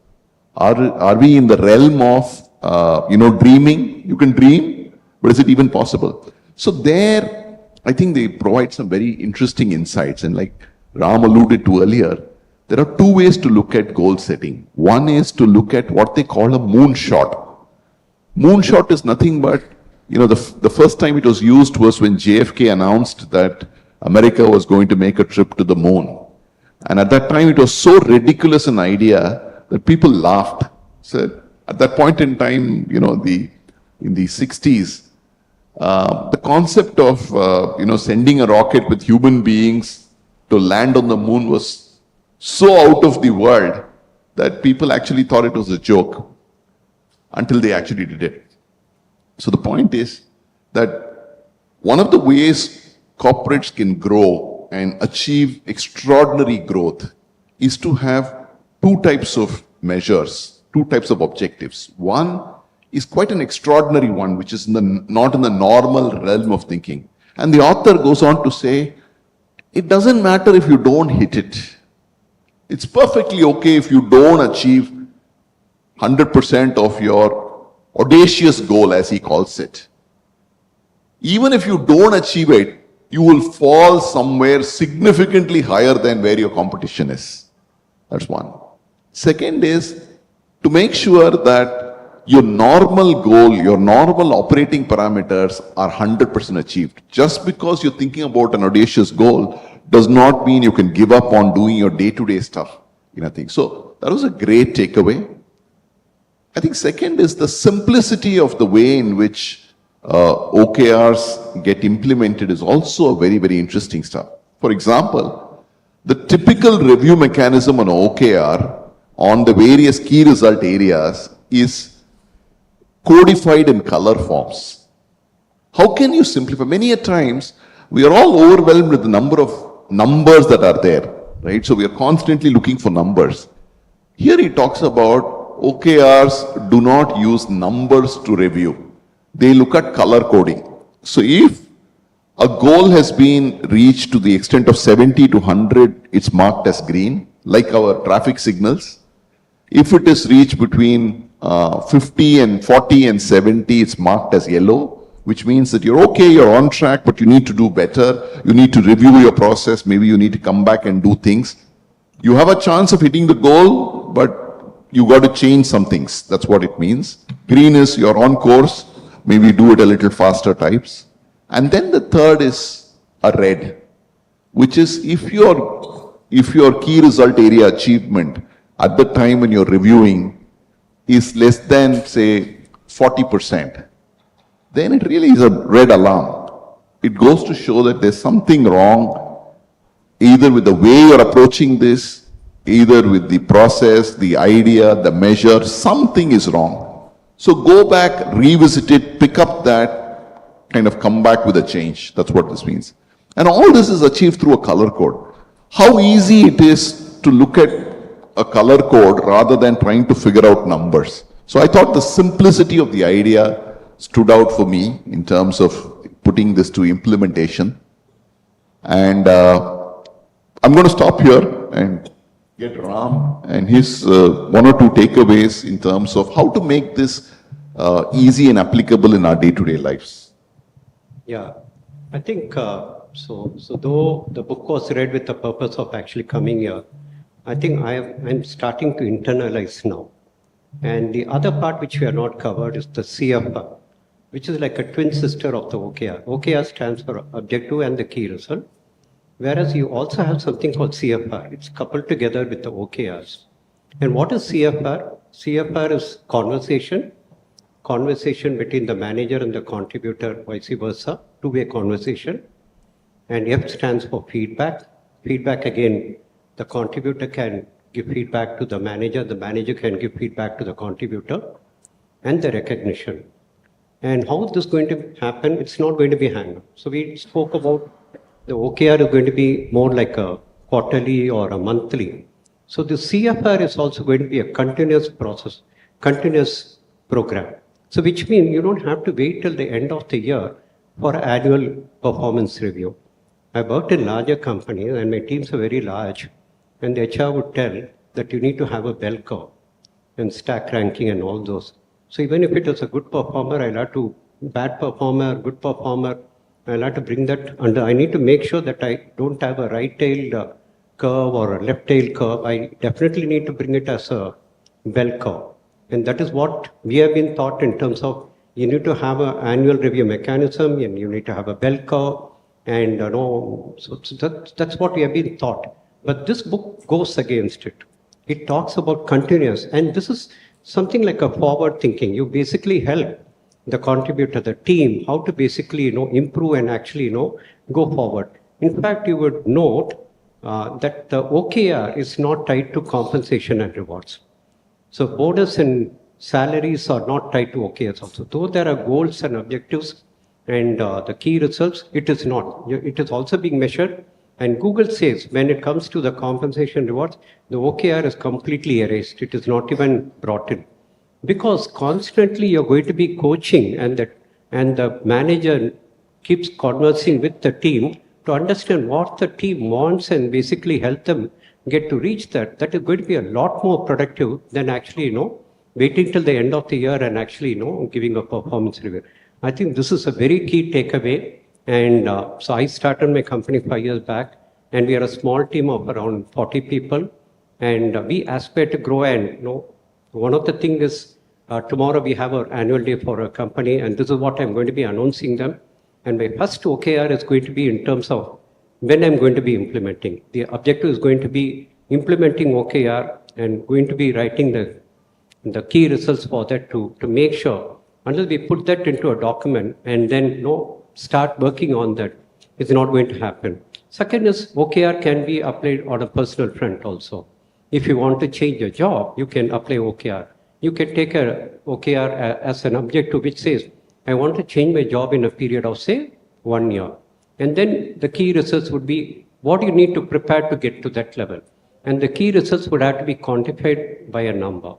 Speaker 2: Are we in the realm of dreaming? You can dream, but is it even possible? So there, I think they provide some very interesting insights. And like Ram alluded to earlier, there are two ways to look at goal setting. One is to look at what they call a moonshot. Moonshot is nothing but, the first time it was used was when JFK announced that America was going to make a trip to the moon. And at that time, it was so ridiculous an idea that people laughed. So at that point in time, in the 60s, the concept of, sending a rocket with human beings to land on the moon was so out of the world that people actually thought it was a joke until they actually did it. So the point is that one of the ways corporates can grow and achieve extraordinary growth is to have two types of measures, two types of objectives. One is quite an extraordinary one, which is not in the normal realm of thinking. And the author goes on to say, it doesn't matter if you don't hit it. It's perfectly okay if you don't achieve 100% of your audacious goal, as he calls it. Even if you don't achieve it, you will fall somewhere significantly higher than where your competition is. That's one. Second is to make sure that your normal goal, your normal operating parameters are 100% achieved. Just because you're thinking about an audacious goal does not mean you can give up on doing your day-to-day stuff. So that was a great takeaway. I think second is the simplicity of the way in which OKRs get implemented is also a very, very interesting stuff. For example, the typical review mechanism on OKR on the various key result areas is codified in color forms. How can you simplify? Many a times, we are all overwhelmed with the number of numbers that are there, right? So we are constantly looking for numbers. Here he talks about OKRs do not use numbers to review. They look at color coding. So if a goal has been reached to the extent of 70 to 100, it's marked as green, like our traffic signals. If it is reached between 50 and 40 and 70, it's marked as yellow, which means that you're okay, you're on track, but you need to do better. You need to review your process. Maybe you need to come back and do things. You have a chance of hitting the goal, but you got to change some things. That's what it means. Green is you're on course. Maybe do it a little faster types. And then the third is a red, which is if your key result area achievement at the time when you're reviewing is less than, say, 40%, then it really is a red alarm. It goes to show that there's something wrong, either with the way you're approaching this, either with the process, the idea, the measure, something is wrong. So go back, revisit it, pick up that, kind of come back with a change. That's what this means. And all this is achieved through a color code. How easy it is to look at a color code rather than trying to figure out numbers. So I thought the simplicity of the idea stood out for me in terms of putting this to implementation. And I'm going to stop here and get Ram and his one or two takeaways in terms of how to make this easy and applicable in our day-to-day lives.
Speaker 3: Yeah, I think so. Though the book was read with the purpose of actually coming here, I think I'm starting to internalize now. And the other part which we are not covered is the CFR, which is like a twin sister of the OKR. OKR stands for objective and the key result. Whereas you also have something called CFR. It's coupled together with the OKRs. And what is CFR? CFR is conversation between the manager and the contributor, vice versa, two-way conversation. And F stands for feedback. Feedback again, the contributor can give feedback to the manager can give feedback to the contributor, and the recognition. And how is this going to happen? It's not going to be hand. So we spoke about the OKR is going to be more like a quarterly or a monthly. So the CFR is also going to be a continuous process, continuous program. So which means you don't have to wait till the end of the year for annual performance review. I worked in larger companies and my teams are very large, and the HR would tell that you need to have a bell curve and stack ranking and all those. So even if it is a good performer, I'll have to, bad performer, good performer, I'll have to bring that under. I need to make sure that I don't have a right-tailed curve or a left-tailed curve. I definitely need to bring it as a bell curve. And that is what we have been taught in terms of you need to have an annual review mechanism and you need to have a bell curve. And so that's what we have been taught. But this book goes against it. It talks about continuous. And this is something like a forward thinking. You basically help the contributor, the team, how to basically improve and actually go forward. In fact, you would note that the OKR is not tied to compensation and rewards. So bonus and salaries are not tied to OKRs also. Though there are goals and objectives and the key results, it is not. It is also being measured. And Google says when it comes to the compensation rewards, the OKR is completely erased. It is not even brought in. Because constantly you're going to be coaching and the manager keeps conversing with the team to understand what the team wants and basically help them get to reach that. That is going to be a lot more productive than actually, waiting till the end of the year and actually, giving a performance review. I think this is a very key takeaway. And so I started my company 5 years back, and we are a small team of around 40 people. And we aspire to grow. And one of the things is tomorrow we have our annual day for our company, and this is what I'm going to be announcing them. And my first OKR is going to be in terms of when I'm going to be implementing. The objective is going to be implementing OKR and going to be writing the key results for that to make sure, unless we put that into a document and then start working on that, it's not going to happen. Second is OKR can be applied on a personal front also. If you want to change your job, you can apply OKR. You can take a OKR as an objective which says, I want to change my job in a period of, say, 1 year. And then the key results would be what you need to prepare to get to that level. And the key results would have to be quantified by a number.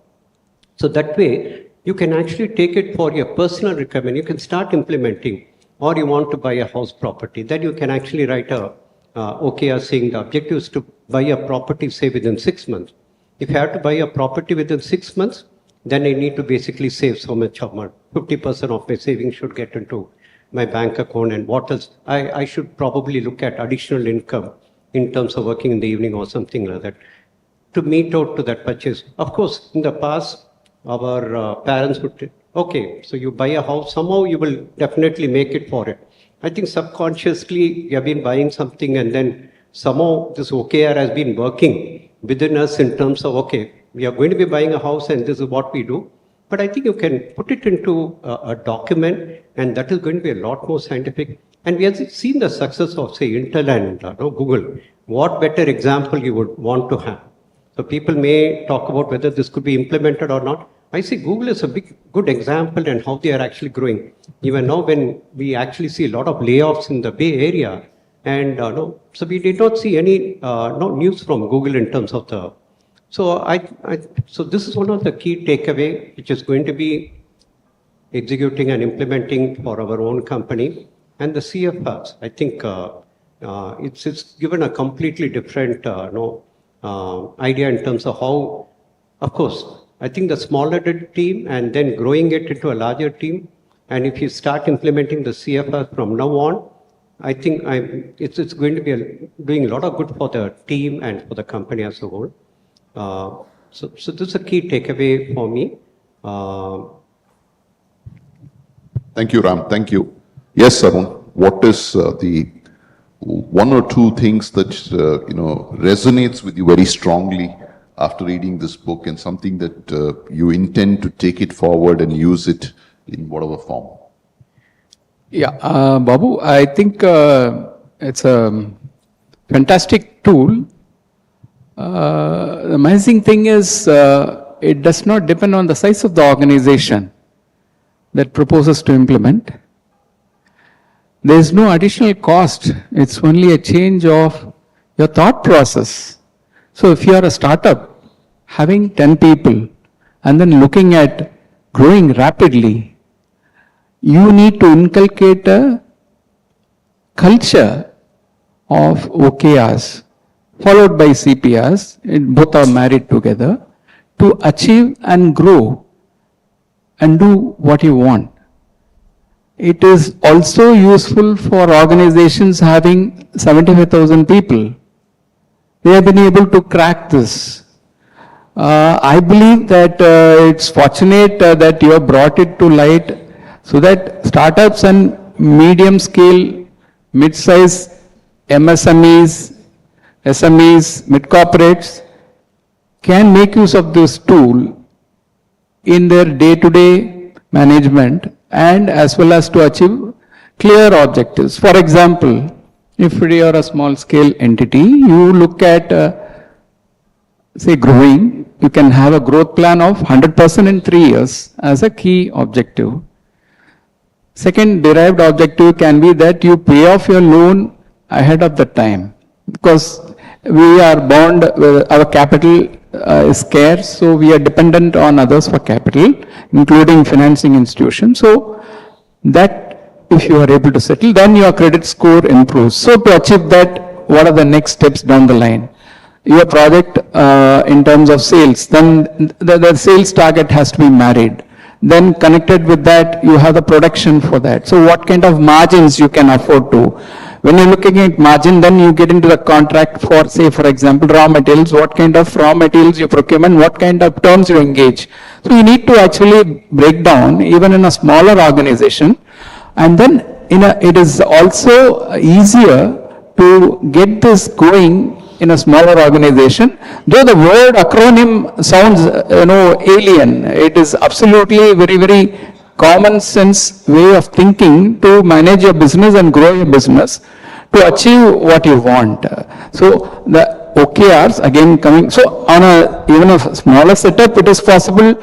Speaker 3: So that way, you can actually take it for your personal requirement. You can start implementing, or you want to buy a house property. Then you can actually write a OKR saying the objective is to buy a property, say, within 6 months. If you have to buy a property within 6 months, then I need to basically save so much amount. 50% of my savings should get into my bank account, and what else? I should probably look at additional income in terms of working in the evening or something like that to meet out to that purchase. Of course, in the past, our parents would say, okay, so you buy a house, somehow you will definitely make it for it. I think subconsciously you have been buying something, and then somehow this OKR has been working within us in terms of, okay, we are going to be buying a house and this is what we do. But I think you can put it into a document, and that is going to be a lot more scientific. And we have seen the success of, say, Intel and Google. What better example you would want to have? So people may talk about whether this could be implemented or not. I see Google is a good example and how they are actually growing. Even now when we actually see a lot of layoffs in the Bay Area, and so we did not see any news from Google in terms of the. So so this is one of the key takeaway, which is going to be executing and implementing for our own company. And the CFRs, I think it's given a completely different idea in terms of how, of course, I think the smaller the team and then growing it into a larger team. And if you start implementing the CFR from now on, I think it's going to be doing a lot of good for the team and for the company as a whole. So this is a key takeaway for me.
Speaker 2: Thank you, Ram. Thank you. Yes, Aroon, what is the one or two things that, resonates with you very strongly after reading this book, and something that you intend to take it forward and use it in whatever form?
Speaker 4: Yeah, Babu, I think it's a fantastic tool. The amazing thing is it does not depend on the size of the organization that proposes to implement. There is no additional cost. It's only a change of your thought process. So if you are a startup having 10 people and then looking at growing rapidly, you need to inculcate a culture of OKRs followed by CPRs, both are married together, to achieve and grow and do what you want. It is also useful for organizations having 75,000 people. They have been able to crack this. I believe that it's fortunate that you have brought it to light so that startups and medium scale, mid-size MSMEs, SMEs, mid-corporates can make use of this tool in their day-to-day management and as well as to achieve clear objectives. For example, if you are a small scale entity, you look at, say, growing, you can have a growth plan of 100% in 3 years as a key objective. Second derived objective can be that you pay off your loan ahead of the time, because we are bound, our capital is scarce, so we are dependent on others for capital, including financing institutions. So that if you are able to settle, then your credit score improves. So to achieve that, what are the next steps down the line? Your project in terms of sales, then the sales target has to be married. Then connected with that, you have the production for that. So what kind of margins you can afford to? When you're looking at margin, then you get into the contract for, say, for example, raw materials, what kind of raw materials you procurement, what kind of terms you engage. So you need to actually break down, even in a smaller organization. And then it is also easier to get this going in a smaller organization. Though the word acronym sounds, alien, it is absolutely very, very common sense way of thinking to manage your business and grow your business to achieve what you want. So the OKRs again coming, so on even a smaller setup, it is possible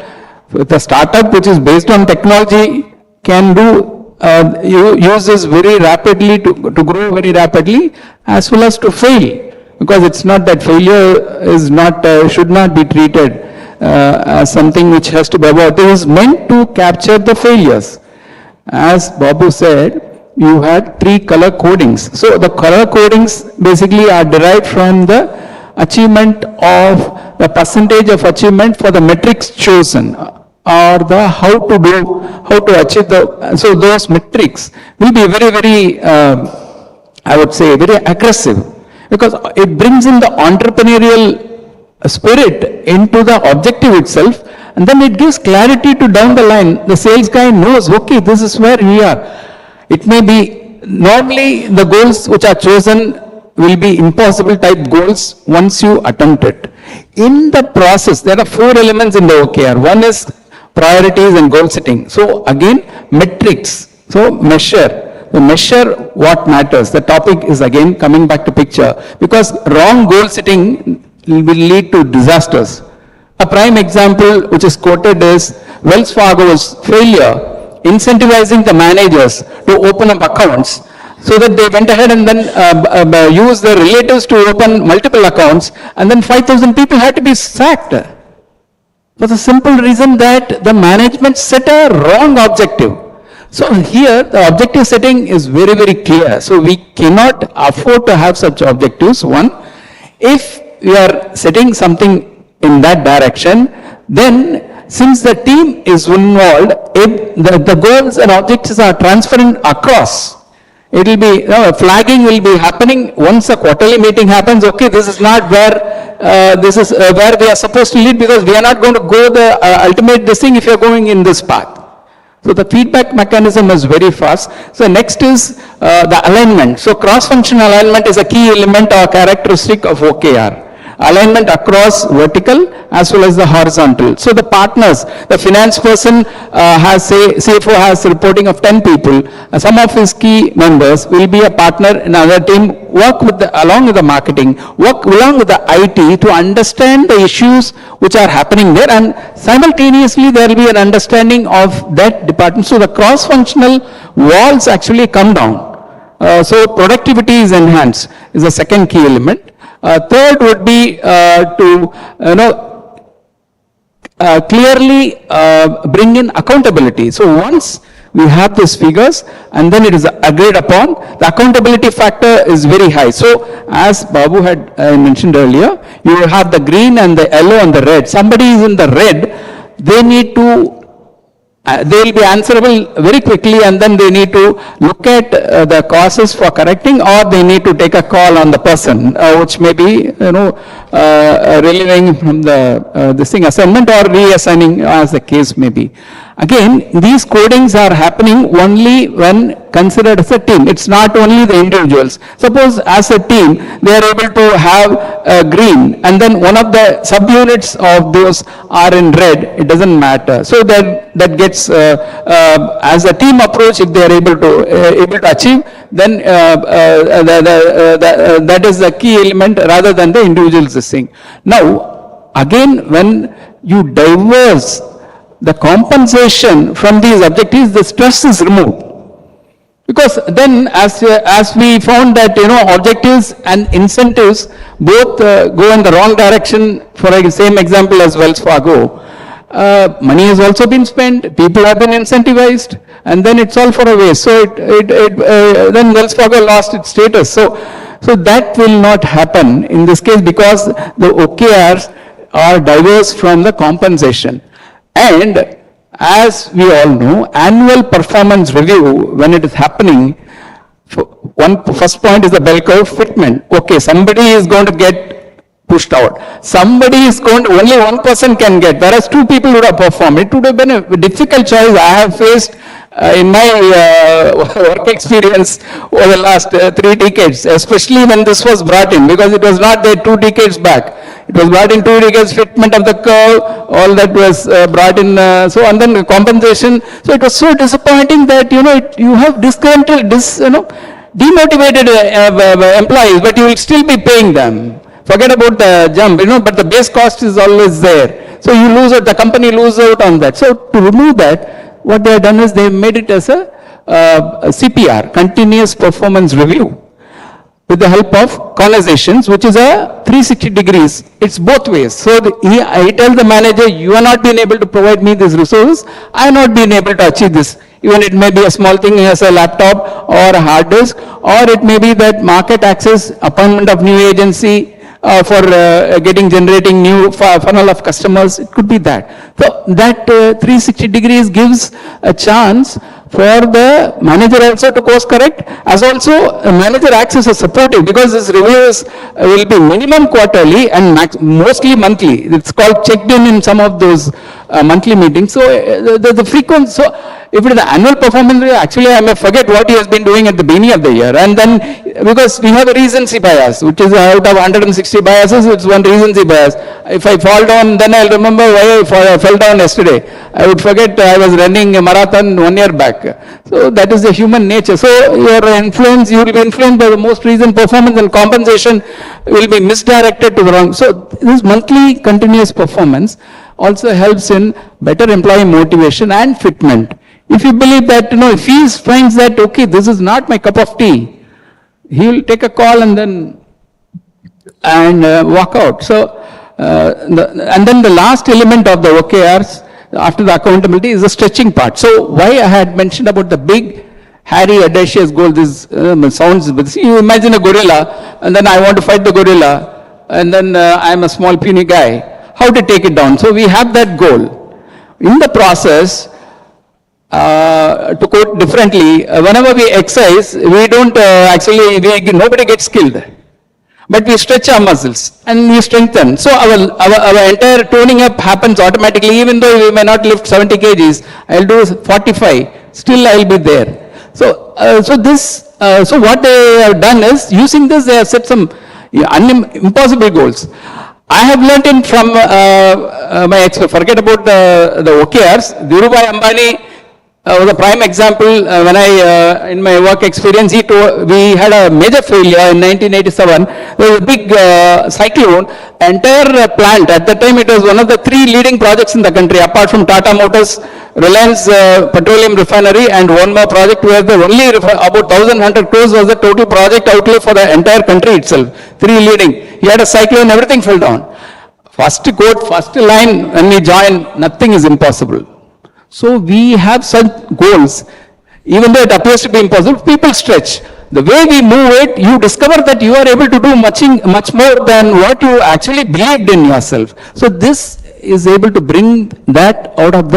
Speaker 4: with a startup which is based on technology can do, you use this very rapidly to grow very rapidly as well as to fail. Because it's not that failure is not, should not be treated as something which has to be about. It is meant to capture the failures. As Babu said, you had 3 color codings. So the color codings basically are derived from the achievement of the percentage of achievement for the metrics chosen, or the how to achieve the, so those metrics will be very, very, I would say, very aggressive. Because it brings in the entrepreneurial spirit into the objective itself, and then it gives clarity to down the line. The sales guy knows, okay, this is where we are. It may be, normally the goals which are chosen will be impossible type goals once you attempt it. In the process, there are 4 elements in the OKR. One is priorities and goal setting. So again, metrics. So measure. To measure what matters. The topic is again coming back to picture, because wrong goal setting will lead to disasters. A prime example which is quoted is Wells Fargo's failure incentivizing the managers to open up accounts, so that they went ahead and then used their relatives to open multiple accounts, and then 5,000 people had to be sacked. For the simple reason that the management set a wrong objective. So here the objective setting is very, very clear. So we cannot afford to have such objectives. One, if we are setting something in that direction, then since the team is involved, if the goals and objectives are transparent across, it will be, flagging will be happening once a quarterly meeting happens. Okay, this is not where, this is where we are supposed to lead, because we are not going to go the ultimate this thing if you are going in this path. So the feedback mechanism is very fast. So next is the alignment. So cross-functional alignment is a key element or characteristic of OKR. Alignment across vertical as well as the horizontal. So the partners, the finance person has, say, CFO has reporting of 10 people. Some of his key members will be a partner in another team, work with along with the marketing, work along with the IT to understand the issues which are happening there, and simultaneously there will be an understanding of that department. So the cross-functional walls actually come down. So productivity is enhanced is the second key element. Third would be to clearly bring in accountability. So once we have these figures and then it is agreed upon, the accountability factor is very high. So as Babu had mentioned earlier, you will have the green and the yellow and the red. Somebody is in the red, they need to they will be answerable very quickly, and then they need to look at the causes for correcting, or they need to take a call on the person, which may be, relieving from the this thing assignment or reassigning as the case may be. Again, these codings are happening only when considered as a team. It's not only the individuals. Suppose as a team, they are able to have green, and then one of the subunits of those are in red, it doesn't matter. So that gets, as a team approach, if they are able to achieve, then that is the key element rather than the individual's thing. Now, again, when you diverse the compensation from these objectives, the stress is removed. Because then as we found that, objectives and incentives both go in the wrong direction. For the same example as Wells Fargo, money has also been spent, people have been incentivized, and then it's all for a waste. So then Wells Fargo lost its status. So that will not happen in this case, because the OKRs are diverse from the compensation. And as we all know, annual performance review, when it is happening, first point is the bell curve fitment. Okay, somebody is going to get pushed out. Somebody is going to, only one person can get, whereas two people would have performed. It would have been a difficult choice I have faced in my work experience over the last 3 decades, especially when this was brought in, because it was not there 2 decades back. It was brought in 2 decades, fitment of the curve, all that was brought in, and then the compensation. So it was so disappointing that, you have discounted, demotivated employees, but you will still be paying them. Forget about the jump, but the base cost is always there. So you lose out, the company loses out on that. So to remove that, what they have done is they have made it as a CPR, continuous performance review, with the help of conversations, which is a 360 degrees. It's both ways. So I tell the manager, you are not being able to provide me these resources, I have not been able to achieve this. Even it may be a small thing as a laptop or a hard disk, or it may be that market access, appointment of new agency, for generating new funnel of customers. It could be that. So that 360 degrees gives a chance for the manager also to course correct, as also a manager acts as a supportive, because this reviews will be minimum quarterly and mostly monthly. It's called checked in some of those monthly meetings. So the frequency, so if it is the annual performance review, actually I may forget what he has been doing at the beginning of the year, and then because we have a recency bias, which is out of 160 biases, it's one recency bias. If I fall down, then I'll remember why I fell down yesterday. I would forget I was running a marathon 1 year back. So that is the human nature. So your influence, you will be influenced by the most recent performance, and compensation will be misdirected to the wrong. So this monthly continuous performance also helps in better employee motivation and fitment. If you believe that, if he finds that, okay, this is not my cup of tea, he will take a call and then walk out. So, and then the last element of the OKRs after the accountability is the stretching part. So why I had mentioned about the big, hairy, audacious goal, this sounds, you imagine a gorilla, and then I want to fight the gorilla. and then I'm a small puny guy, how to take it down. So we have that goal. In the process, to quote differently, whenever we exercise, we don't nobody gets killed. But we stretch our muscles and we strengthen. So our entire toning up happens automatically, even though we may not lift 70 kgs, I'll do 45, still I'll be there. So, so what they have done is, using this, they have set some impossible goals. I have learnt in from forget about the OKRs. Dhirubhai Ambani was a prime example. When in my work experience, we had a major failure in 1987. There was a big cyclone. Entire plant, at that time it was one of the 3 leading projects in the country, apart from Tata Motors, Reliance Petroleum Refinery, and one more project where the only about 1,100 crores was the total project outlay for the entire country itself. 3 leading. He had a cyclone, everything fell down. First quote, first line, when we join, nothing is impossible. So we have such goals, even though it appears to be impossible, people stretch. The way we move it, you discover that you are able to do much more than what you actually believed in yourself. So this is able to bring that out of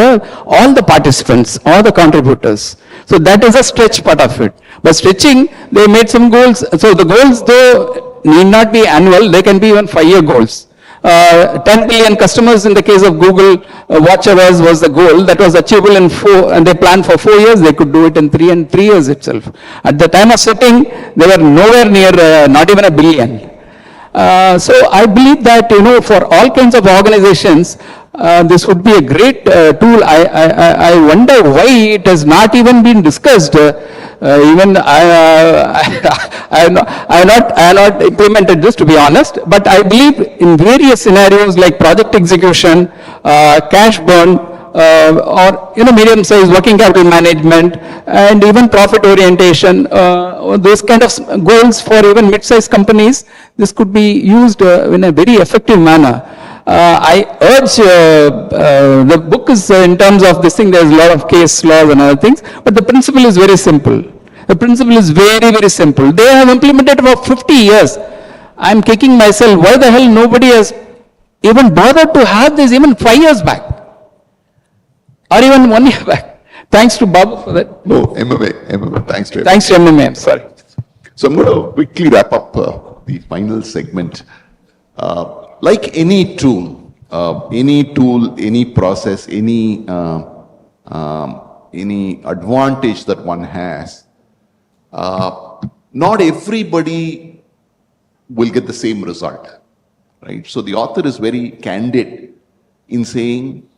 Speaker 4: all the participants, all the contributors. So that is a stretch part of it. But stretching, they made some goals. So the goals, though, need not be annual, they can be even 5-year goals. 10 billion customers in the case of Google Watch hours was the goal that was achievable in 4, and they planned for 4 years. They could do it in 3 years itself. At the time of setting, they were nowhere near, not even 1 billion. So I believe that, for all kinds of organizations, this would be a great tool. I wonder why it has not even been discussed. Even I have not implemented this, to be honest, but I believe in various scenarios like project execution, cash burn, or medium-sized working capital management, and even profit orientation, those kind of goals for even mid-sized companies, this could be used in a very effective manner. I urge, the book is in terms of this thing, there's a lot of case laws and other things, but the principle is very simple. The principle is very, very simple. They have implemented for 50 years. I'm kicking myself, why the hell nobody has even bothered to have this even 5 years back? Or even 1 year back. Thanks to Babu for that.
Speaker 2: No, MMA. Thanks to MMA.
Speaker 4: Thanks to MMA, I'm sorry.
Speaker 2: So I'm going to quickly wrap up the final segment. Like any tool, any process, any advantage that one has, not everybody will get the same result, right? So the author is very candid in saying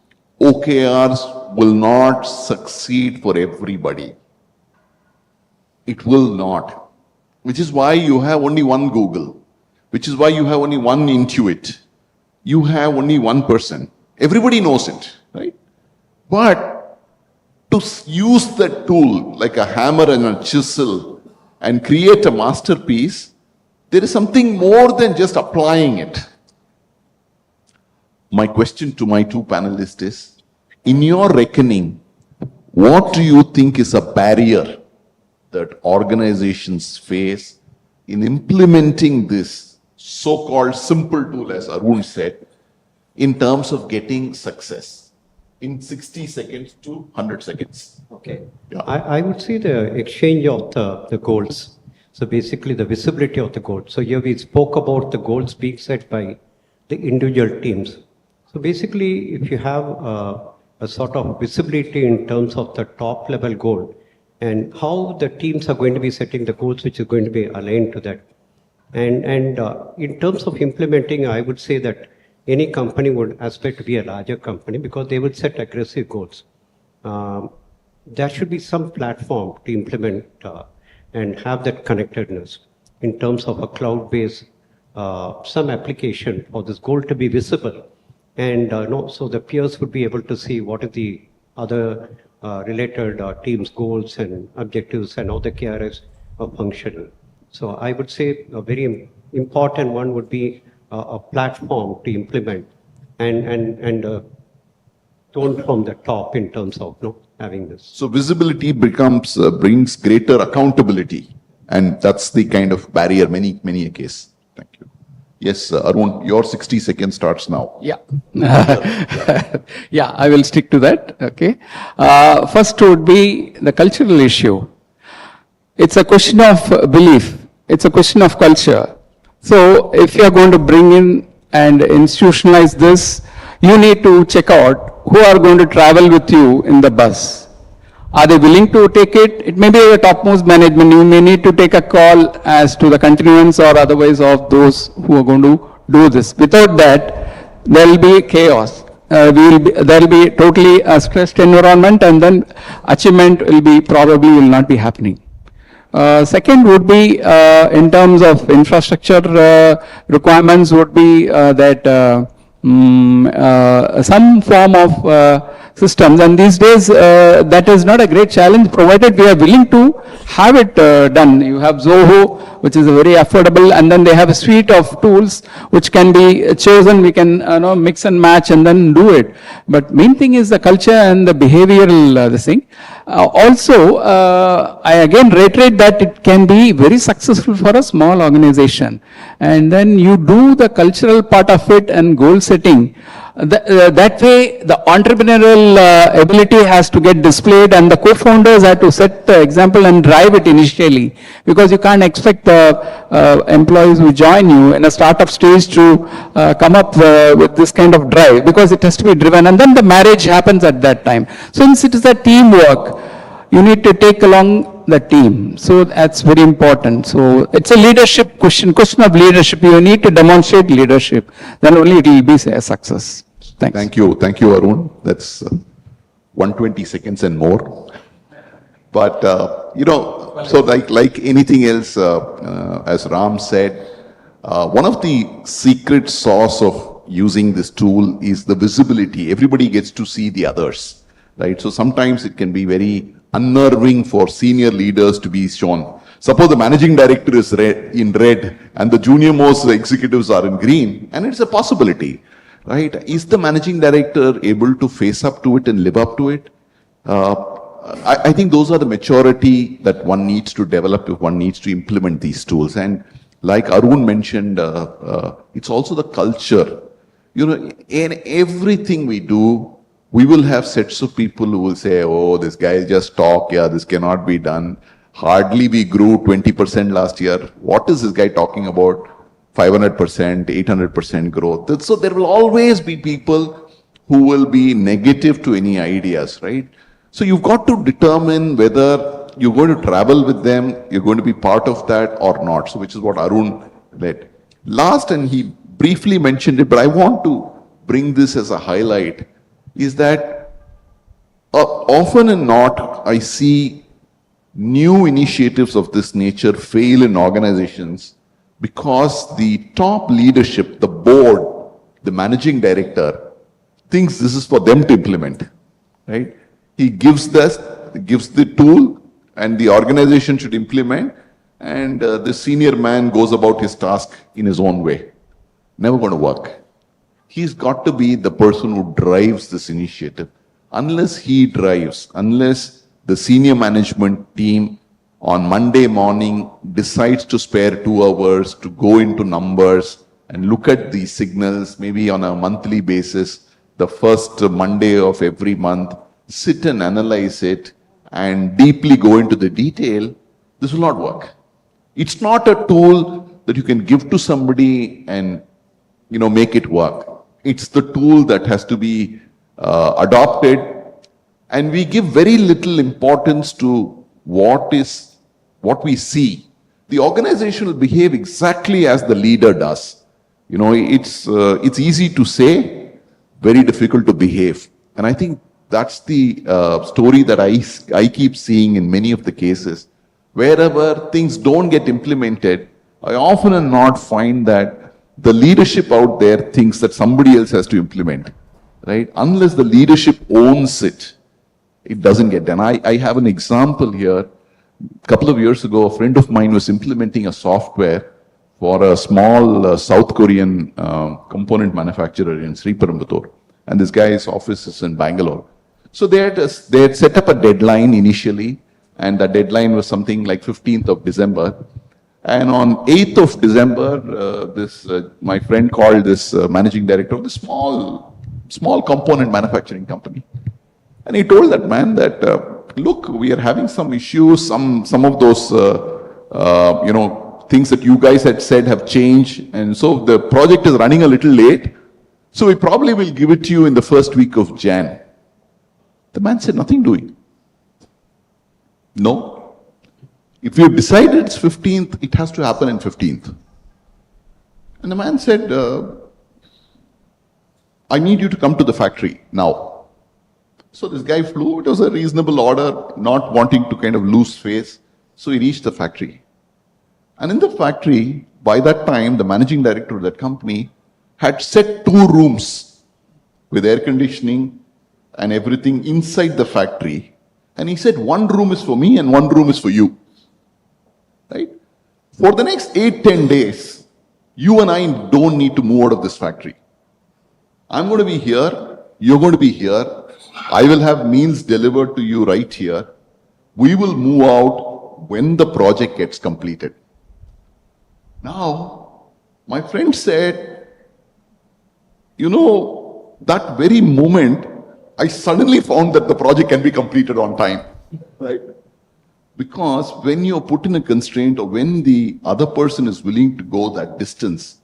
Speaker 2: OKRs will not succeed for everybody. It will not, which is why you have only one Google, which is why you have only one Intuit. You have only one person. Everybody knows it, right? But to use the tool like a hammer and a chisel and create a masterpiece, there is something more than just applying it. My question to my 2 panelists is, in your reckoning, what do you think is a barrier that organizations face in implementing this so-called simple tool, as Aroon said, in terms of getting success in 60 seconds to 100 seconds?
Speaker 3: Okay.
Speaker 2: Yeah.
Speaker 3: I would say the exchange of the goals. So basically the visibility of the goals. So here we spoke about the goals being set by the individual teams. So basically, if you have a sort of visibility in terms of the top level goal and how the teams are going to be setting the goals which is going to be aligned to that. And in terms of implementing, I would say that any company would aspire to be a larger company because they would set aggressive goals. There should be some platform to implement and have that connectedness in terms of a cloud-based, some application for this goal to be visible. And so the peers would be able to see what are the other related teams' goals and objectives and how the KRS are functioning. So I would say a very important one would be a platform to implement and tone from the top in terms of having this.
Speaker 2: So visibility becomes brings greater accountability, and that's the kind of barrier many a case. Thank you. Yes, Aroon, your 60 seconds starts now.
Speaker 4: Yeah. Yeah, I will stick to that. Okay. First would be the cultural issue. It's a question of belief. It's a question of culture. So if you are going to bring in and institutionalize this, you need to check out who are going to travel with you in the bus. Are they willing to take it? It may be a topmost management. You may need to take a call as to the continuance or otherwise of those who are going to do this. Without that, there will be chaos. There will be totally a stressed environment, and then achievement will be probably will not be happening. Second would be in terms of infrastructure requirements would be that some form of systems, and these days that is not a great challenge provided we are willing to have it done. You have Zoho, which is a very affordable, and then they have a suite of tools which can be chosen. We can mix and match and then do it. But main thing is the culture and the behavioral this thing. Also, I again reiterate that it can be very successful for a small organization, and then you do the cultural part of it and goal setting. That way, the entrepreneurial ability has to get displayed, and the co-founders have to set the example and drive it initially, because you can't expect the employees who join you in a startup stage to come up with this kind of drive, because it has to be driven, and then the marriage happens at that time. Since it is a teamwork, you need to take along the team. So that's very important. So it's a leadership question of leadership. You need to demonstrate leadership. Then only it will be a success. Thanks.
Speaker 2: Thank you, Aroon. That's 120 seconds and more. But, so like anything else, as Ram said, one of the secret sauce of using this tool is the visibility. Everybody gets to see the others, right? So sometimes it can be very unnerving for senior leaders to be shown. Suppose the managing director is in red and the junior most executives are in green, and it's a possibility, right? Is the managing director able to face up to it and live up to it? I think those are the maturity that one needs to develop if one needs to implement these tools. And like Aroon mentioned, it's also the culture. In everything we do, we will have sets of people who will say, oh, this guy just talk, yeah, this cannot be done. Hardly we grew 20% last year. What is this guy talking about? 500%, 800% growth. So there will always be people who will be negative to any ideas, right? So you've got to determine whether you're going to travel with them, you're going to be part of that or not. So which is what Aroon led. Last, and he briefly mentioned it, but I want to bring this as a highlight, is that often and not, I see new initiatives of this nature fail in organizations because the top leadership, the board, the managing director, thinks this is for them to implement, right? He gives the tool, and the organization should implement, and the senior man goes about his task in his own way. Never going to work. He's got to be the person who drives this initiative. Unless he drives, unless the senior management team on Monday morning decides to spare 2 hours to go into numbers and look at the signals, maybe on a monthly basis, the first Monday of every month, sit and analyze it and deeply go into the detail, this will not work. It's not a tool that you can give to somebody and make it work. It's the tool that has to be adopted, and we give very little importance to what we see. The organization will behave exactly as the leader does. It's easy to say, very difficult to behave. And I think that's the story that I keep seeing in many of the cases. Wherever things don't get implemented, I often and not find that the leadership out there thinks that somebody else has to implement, right? Unless the leadership owns it, it doesn't get done. I have an example here. A couple of years ago, a friend of mine was implementing a software for a small South Korean component manufacturer in Sriperumbudur. And this guy's office is in Bangalore. So they had set up a deadline initially, and the deadline was something like 15th of December. And on 8th of December, my friend called this managing director of this small component manufacturing company. And he told that man that, look, we are having some issues, some of those, things that you guys had said have changed. And so the project is running a little late. So we probably will give it to you in the first week of Jan. The man said, nothing doing. No. If you decided it's 15th, it has to happen in 15th. And the man said, I need you to come to the factory now. So this guy flew. It was a reasonable order, not wanting to kind of lose face. So he reached the factory. And in the factory, by that time, the managing director of that company had set 2 rooms with air conditioning and everything inside the factory. And he said, 1 room is for me and 1 room is for you. Right? For the next 8-10 days, you and I don't need to move out of this factory. I'm going to be here. You're going to be here. I will have meals delivered to you right here. We will move out when the project gets completed. Now, my friend said, that very moment, I suddenly found that the project can be completed on time. Right? Because when you're put in a constraint or when the other person is willing to go that distance,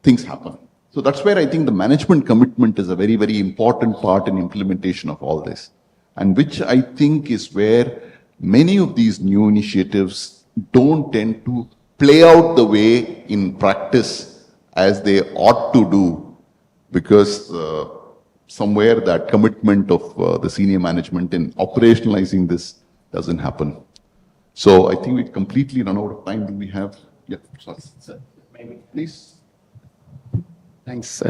Speaker 2: things happen. So that's where I think the management commitment is a very, very important part in implementation of all this. And which I think is where many of these new initiatives don't tend to play out the way in practice as they ought to do, because somewhere that commitment of the senior management in operationalizing this doesn't happen. So I think we completely run out of time. Do we have? Yeah, sorry. Maybe. Please.
Speaker 4: Thanks.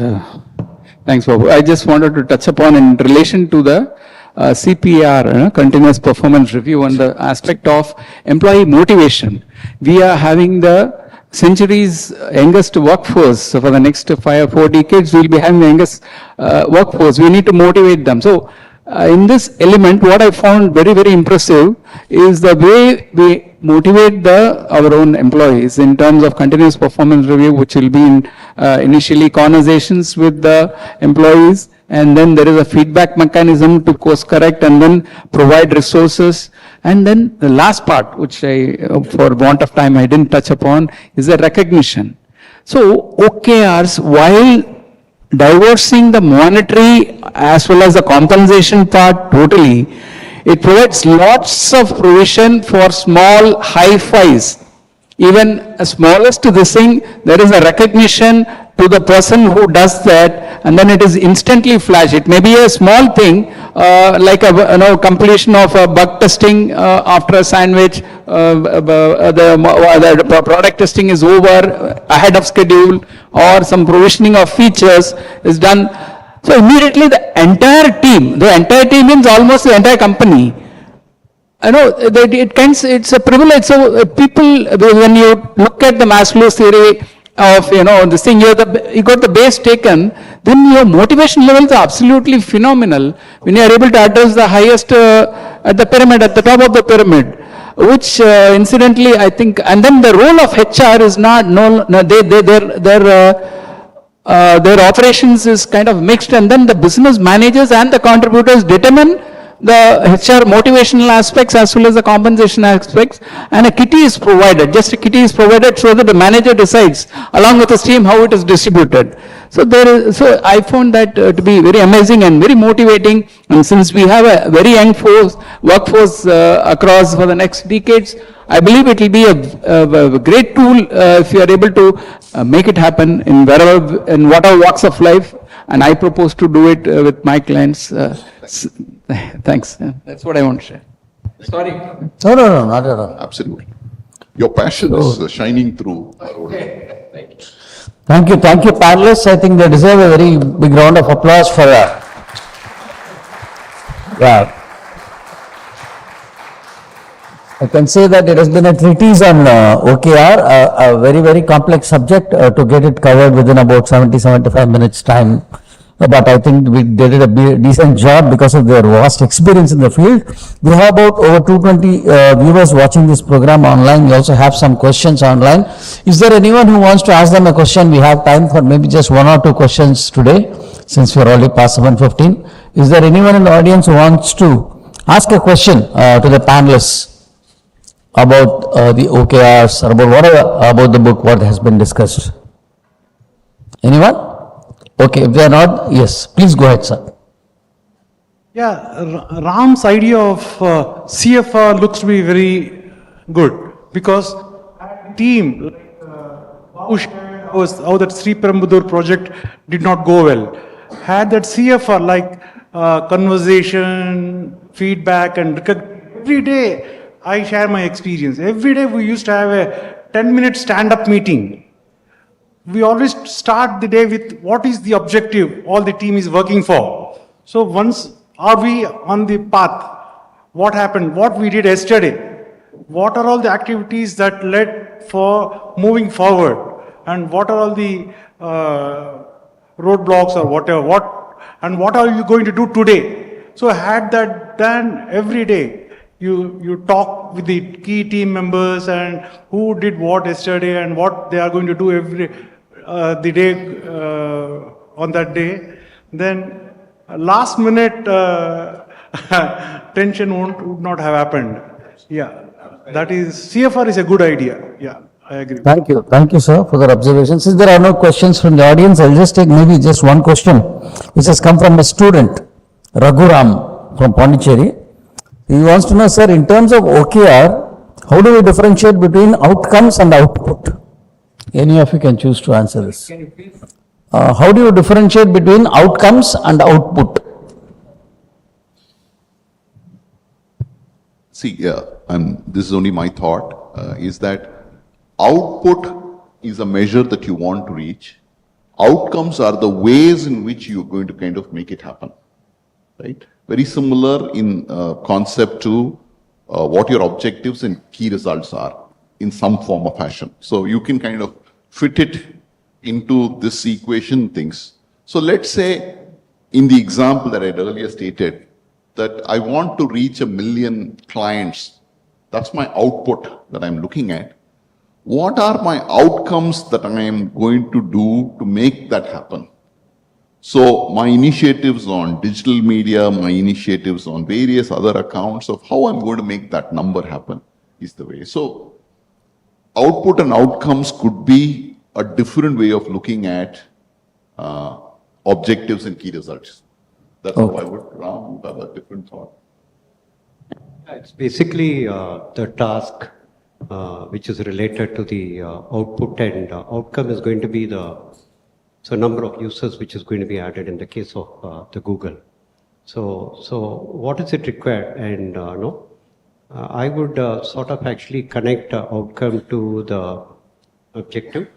Speaker 4: Thanks, Babu. I just wanted to touch upon in relation to the CPR, continuous performance review, and the aspect of employee motivation. We are having the century's youngest workforce. So for the next 5 or 4 decades, we will be having the youngest workforce. We need to motivate them. So in this element, what I found very, very impressive is the way we motivate our own employees in terms of continuous performance review, which will be in initially conversations with the employees, and then there is a feedback mechanism to course correct and then provide resources. And then the last part, which I, for want of time, I didn't touch upon, is the recognition. So OKRs, while diversing the monetary as well as the compensation part totally, it provides lots of provision for small high-fis. Even as smallest to this thing, there is a recognition to the person who does that, and then it is instantly flashed. It may be a small thing, like a completion of a bug testing after a sandwich, the product testing is over ahead of schedule, or some provisioning of features is done. So immediately the entire team means almost the entire company. It's a privilege. So people, when you look at the Maslow's theory of, this thing, you got the base taken, then your motivation levels are absolutely phenomenal when you are able to address the highest at the pyramid, at the top of the pyramid, which incidentally I think, and then the role of HR is not, their operations is kind of mixed, and then the business managers and the contributors determine the HR motivational aspects as well as the compensation aspects, and a kitty is provided, just a kitty is provided so that the manager decides along with his team how it is distributed. So so I found that to be very amazing and very motivating, and since we have a very young workforce across for the next decades, I believe it will be a great tool if you are able to make it happen in whatever walks of life, and I propose to do it with my clients. Thanks. That's what I want to share. Sorry.
Speaker 1: No, not at all.
Speaker 2: Absolutely. Your passion is shining through.
Speaker 1: Thank you, panelists. I think they deserve a very big round of applause for that. Yeah. I can say that it has been a treatise on OKR, a very, very complex subject. To get it covered within about 70-75 minutes time
Speaker 5: but I think they did a decent job because of their vast experience in the field. We have about over 220 viewers watching this program online. We also have some questions online. Is there anyone who wants to ask them a question? We have time for maybe just 1 or 2 questions today, since we are already past 7:15. Is there anyone in the audience who wants to ask a question to the panelists about the OKRs, or about whatever, about the book, what has been discussed? Anyone? Okay, if they are not, yes, please go ahead, sir.
Speaker 6: Yeah, Ram's idea of CFR looks to be very good, because team, like Babu shared was how that Sri Perumal project did not go well. Had that CFR like conversation, feedback, and every day I share my experience. Every day we used to have a 10-minute stand-up meeting. We always start the day with what is the objective all the team is working for. So once are we on the path? What happened? What we did yesterday? What are all the activities that led for moving forward? And what are all the roadblocks or whatever? What are you going to do today? So had that done every day. You talk with the key team members and who did what yesterday and what they are going to do every the day on that day. Then last minute tension would not have happened. Yeah, that is, CFR is a good idea. Yeah, I agree.
Speaker 5: Thank you, sir, for that observation. Since there are no questions from the audience, I'll just take maybe just one question, which has come from a student, Raghuram from Pondicherry. He wants to know, sir, in terms of OKR, how do we differentiate between outcomes and output? Any of you can choose to answer this. Can you please? How do you differentiate between outcomes and output?
Speaker 2: See, this is only my thought, is that output is a measure that you want to reach. Outcomes are the ways in which you're going to kind of make it happen, right? Very similar in concept to what your objectives and key results are in some form or fashion. So you can kind of fit it into this equation things. So let's say in the example that I had earlier stated, that I want to reach 1 million clients. That's my output that I'm looking at. What are my outcomes that I am going to do to make that happen? So my initiatives on digital media, my initiatives on various other accounts of how I'm going to make that number happen is the way. So output and outcomes could be a different way of looking at objectives and key results. That's how I would have a different thought.
Speaker 3: It's basically the task which is related to the output, and outcome is going to be the number of users which is going to be added in the case of the Google. So what is it required? And I would sort of actually connect outcome to the objective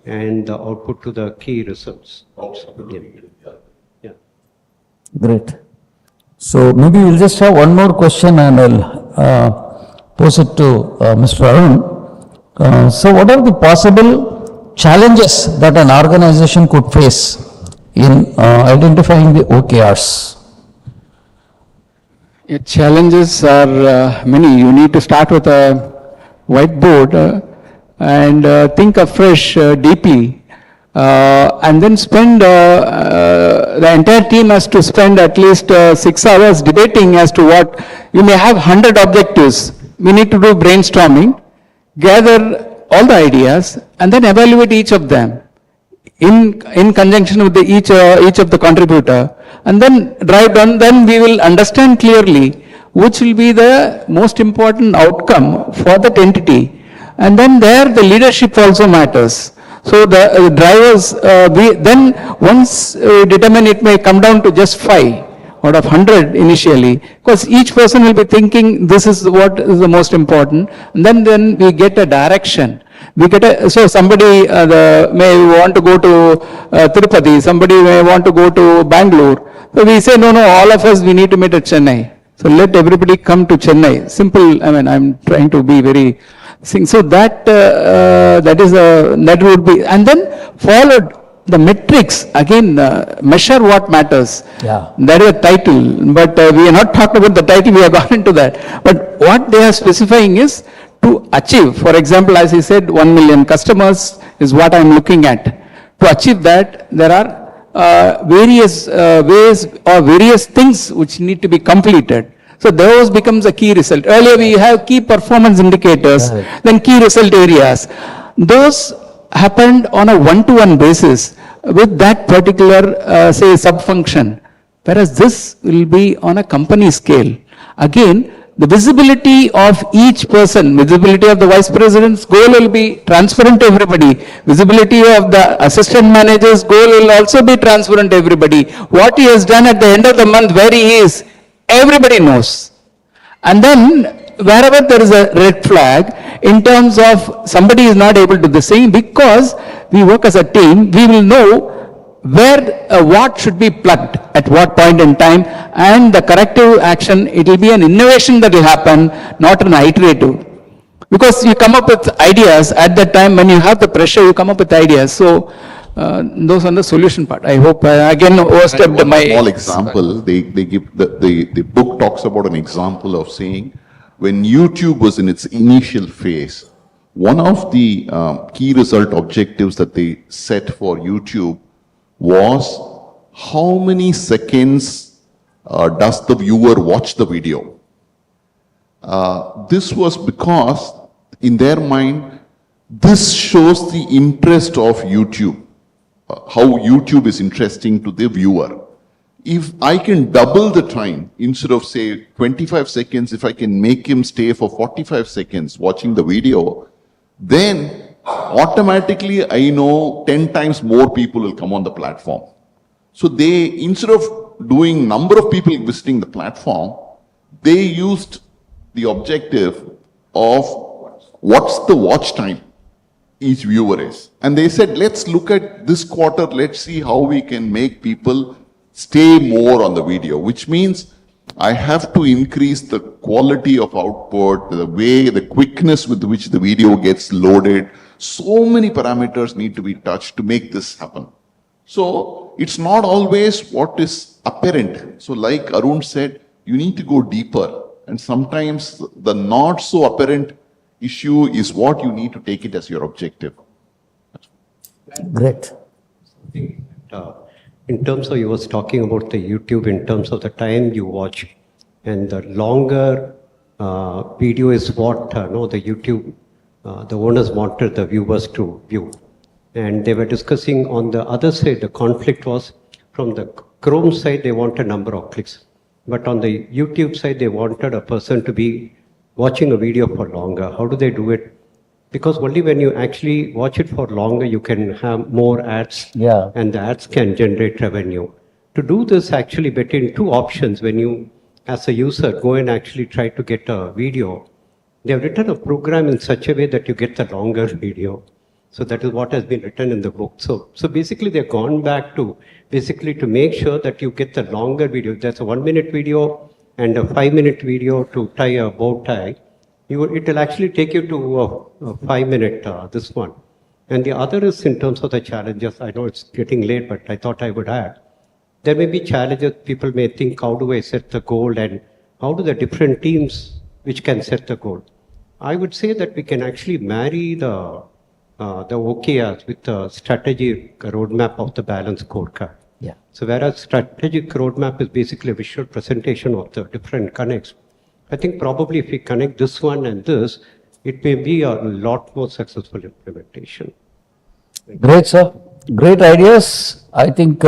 Speaker 3: and the output to the key results. Yeah.
Speaker 5: Great. So maybe we'll just have one more question and I'll pose it to Mr. Aroon. So what are the possible challenges that an organization could face in identifying the OKRs?
Speaker 4: Challenges are many. You need to start with a whiteboard and think afresh deeply, and then spend, the entire team has to spend at least 6 hours debating as to what, you may have 100 objectives. We need to do brainstorming, gather all the ideas, and then evaluate each of them in conjunction with each of the contributor, and then drive down. Then we will understand clearly which will be the most important outcome for that entity, and then there the leadership also matters. So the drivers, then once determine, it may come down to just 5 out of 100 initially, because each person will be thinking this is what is the most important, and then we get a direction. So somebody may want to go to Tirupati, somebody may want to go to Bangalore. So we say, no, all of us, we need to meet at Chennai. So let everybody come to Chennai. Simple, I'm trying to be very, so that would be, and then followed the metrics, again, measure what matters.
Speaker 5: Yeah.
Speaker 4: That is a title, but we are not talking about the title, we have gone into that. But what they are specifying is to achieve, for example, as he said, 1 million customers is what I am looking at. To achieve that, there are various ways or various things which need to be completed. So those becomes a key result. Earlier we have key performance indicators,
Speaker 5: Right.
Speaker 4: then key result areas. Those happened on a one-to-one basis with that particular, say, sub-function. Whereas this will be on a company scale. Again, the visibility of each person, visibility of the vice president's goal will be transparent to everybody. Visibility of the assistant manager's goal will also be transparent to everybody. What he has done at the end of the month, where he is, everybody knows. And then wherever there is a red flag, in terms of somebody is not able to do the same, because we work as a team, we will know where, what should be plugged at what point in time, and the corrective action, it will be an innovation that will happen, not an iterative. Because you come up with ideas at that time, when you have the pressure, you come up with ideas. So, those are the solution part. I hope, again, overstepped my...
Speaker 2: Small example, they give, the book talks about an example of saying, when YouTube was in its initial phase, one of the key result objectives that they set for YouTube was how many seconds does the viewer watch the video. This was because in their mind, this shows the interest of YouTube, how YouTube is interesting to the viewer. If I can double the time, instead of say 25 seconds, if I can make him stay for 45 seconds watching the video, then automatically I know 10 times more people will come on the platform. So they, instead of doing number of people visiting the platform, they used the objective of what's the watch time each viewer is. And they said, let's look at this quarter, let's see how we can make people stay more on the video, which means I have to increase the quality of output, the way, the quickness with which the video gets loaded. So many parameters need to be touched to make this happen. So it's not always what is apparent. So like Aroon said, you need to go deeper. And sometimes the not so apparent issue is what you need to take it as your objective.
Speaker 5: Great.
Speaker 3: In terms of, you was talking about the YouTube, in terms of the time you watch, and the longer video is what the YouTube, the owners wanted the viewers to view. And they were discussing on the other side, the conflict was from the Chrome side, they wanted number of clicks. But on the YouTube side, they wanted a person to be watching a video for longer. How do they do it? Because only when you actually watch it for longer, you can have more ads,
Speaker 5: Yeah.
Speaker 3: and the ads can generate revenue. To do this, actually between two options, when you, as a user, go and actually try to get a video, they have written a program in such a way that you get the longer video. So that is what has been written in the book. So basically they've gone back to, basically to make sure that you get the longer video. That's a 1 minute video and a 5 minute video to tie a bow tie. It will actually take you to a 5 minute, this one. And the other is in terms of the challenges. I know it's getting late, but I thought I would add. There may be challenges. People may think, how do I set the goal, and how do the different teams which can set the goal? I would say that we can actually marry the OKRs with the strategic roadmap of the balanced scorecard.
Speaker 5: Yeah.
Speaker 3: So whereas strategic roadmap is basically a visual presentation of the different connects, I think probably if we connect this one and this, it may be a lot more successful implementation.
Speaker 5: Great, sir. Great ideas. I think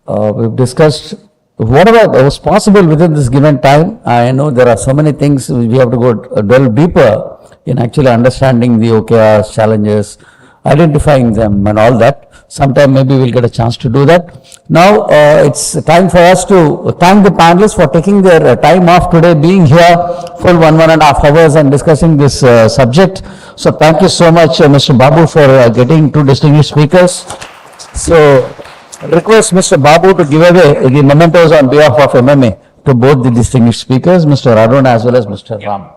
Speaker 5: we've discussed whatever was possible within this given time. I know there are so many things we have to go delve deeper in actually understanding the OKRs, challenges, identifying them and all that. Sometime maybe we'll get a chance to do that. Now it's time for us to thank the panelists for taking their time off today, being here for 1.5 hours and discussing this subject. So thank you so much, Mr. Babu, for getting 2 distinguished speakers. So request Mr. Babu to give away the mementos on behalf of MMA to both the distinguished speakers, Mr. Aroon as well as Mr. Ram.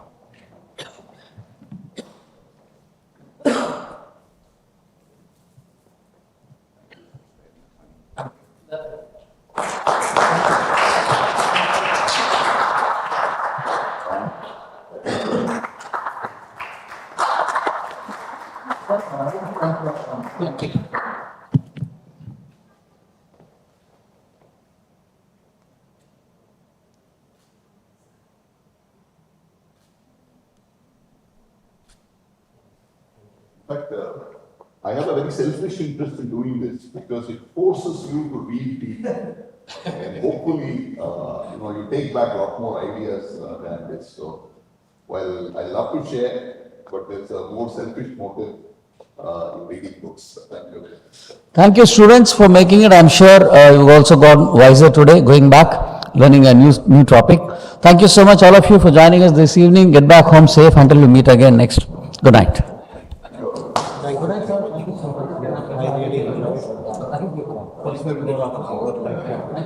Speaker 2: But I have a very selfish interest in doing this because it forces you to read deep. And hopefully, you take back a lot more ideas than this. So, while I love to share, but there's a more selfish motive in reading books. Thank you.
Speaker 5: Thank you, students, for making it. I'm sure you've also gone wiser today, going back, learning a new topic. Thank you so much, all of you, for joining us this evening. Get back home safe until we meet again next. Good night.
Speaker 3: I really enjoyed it.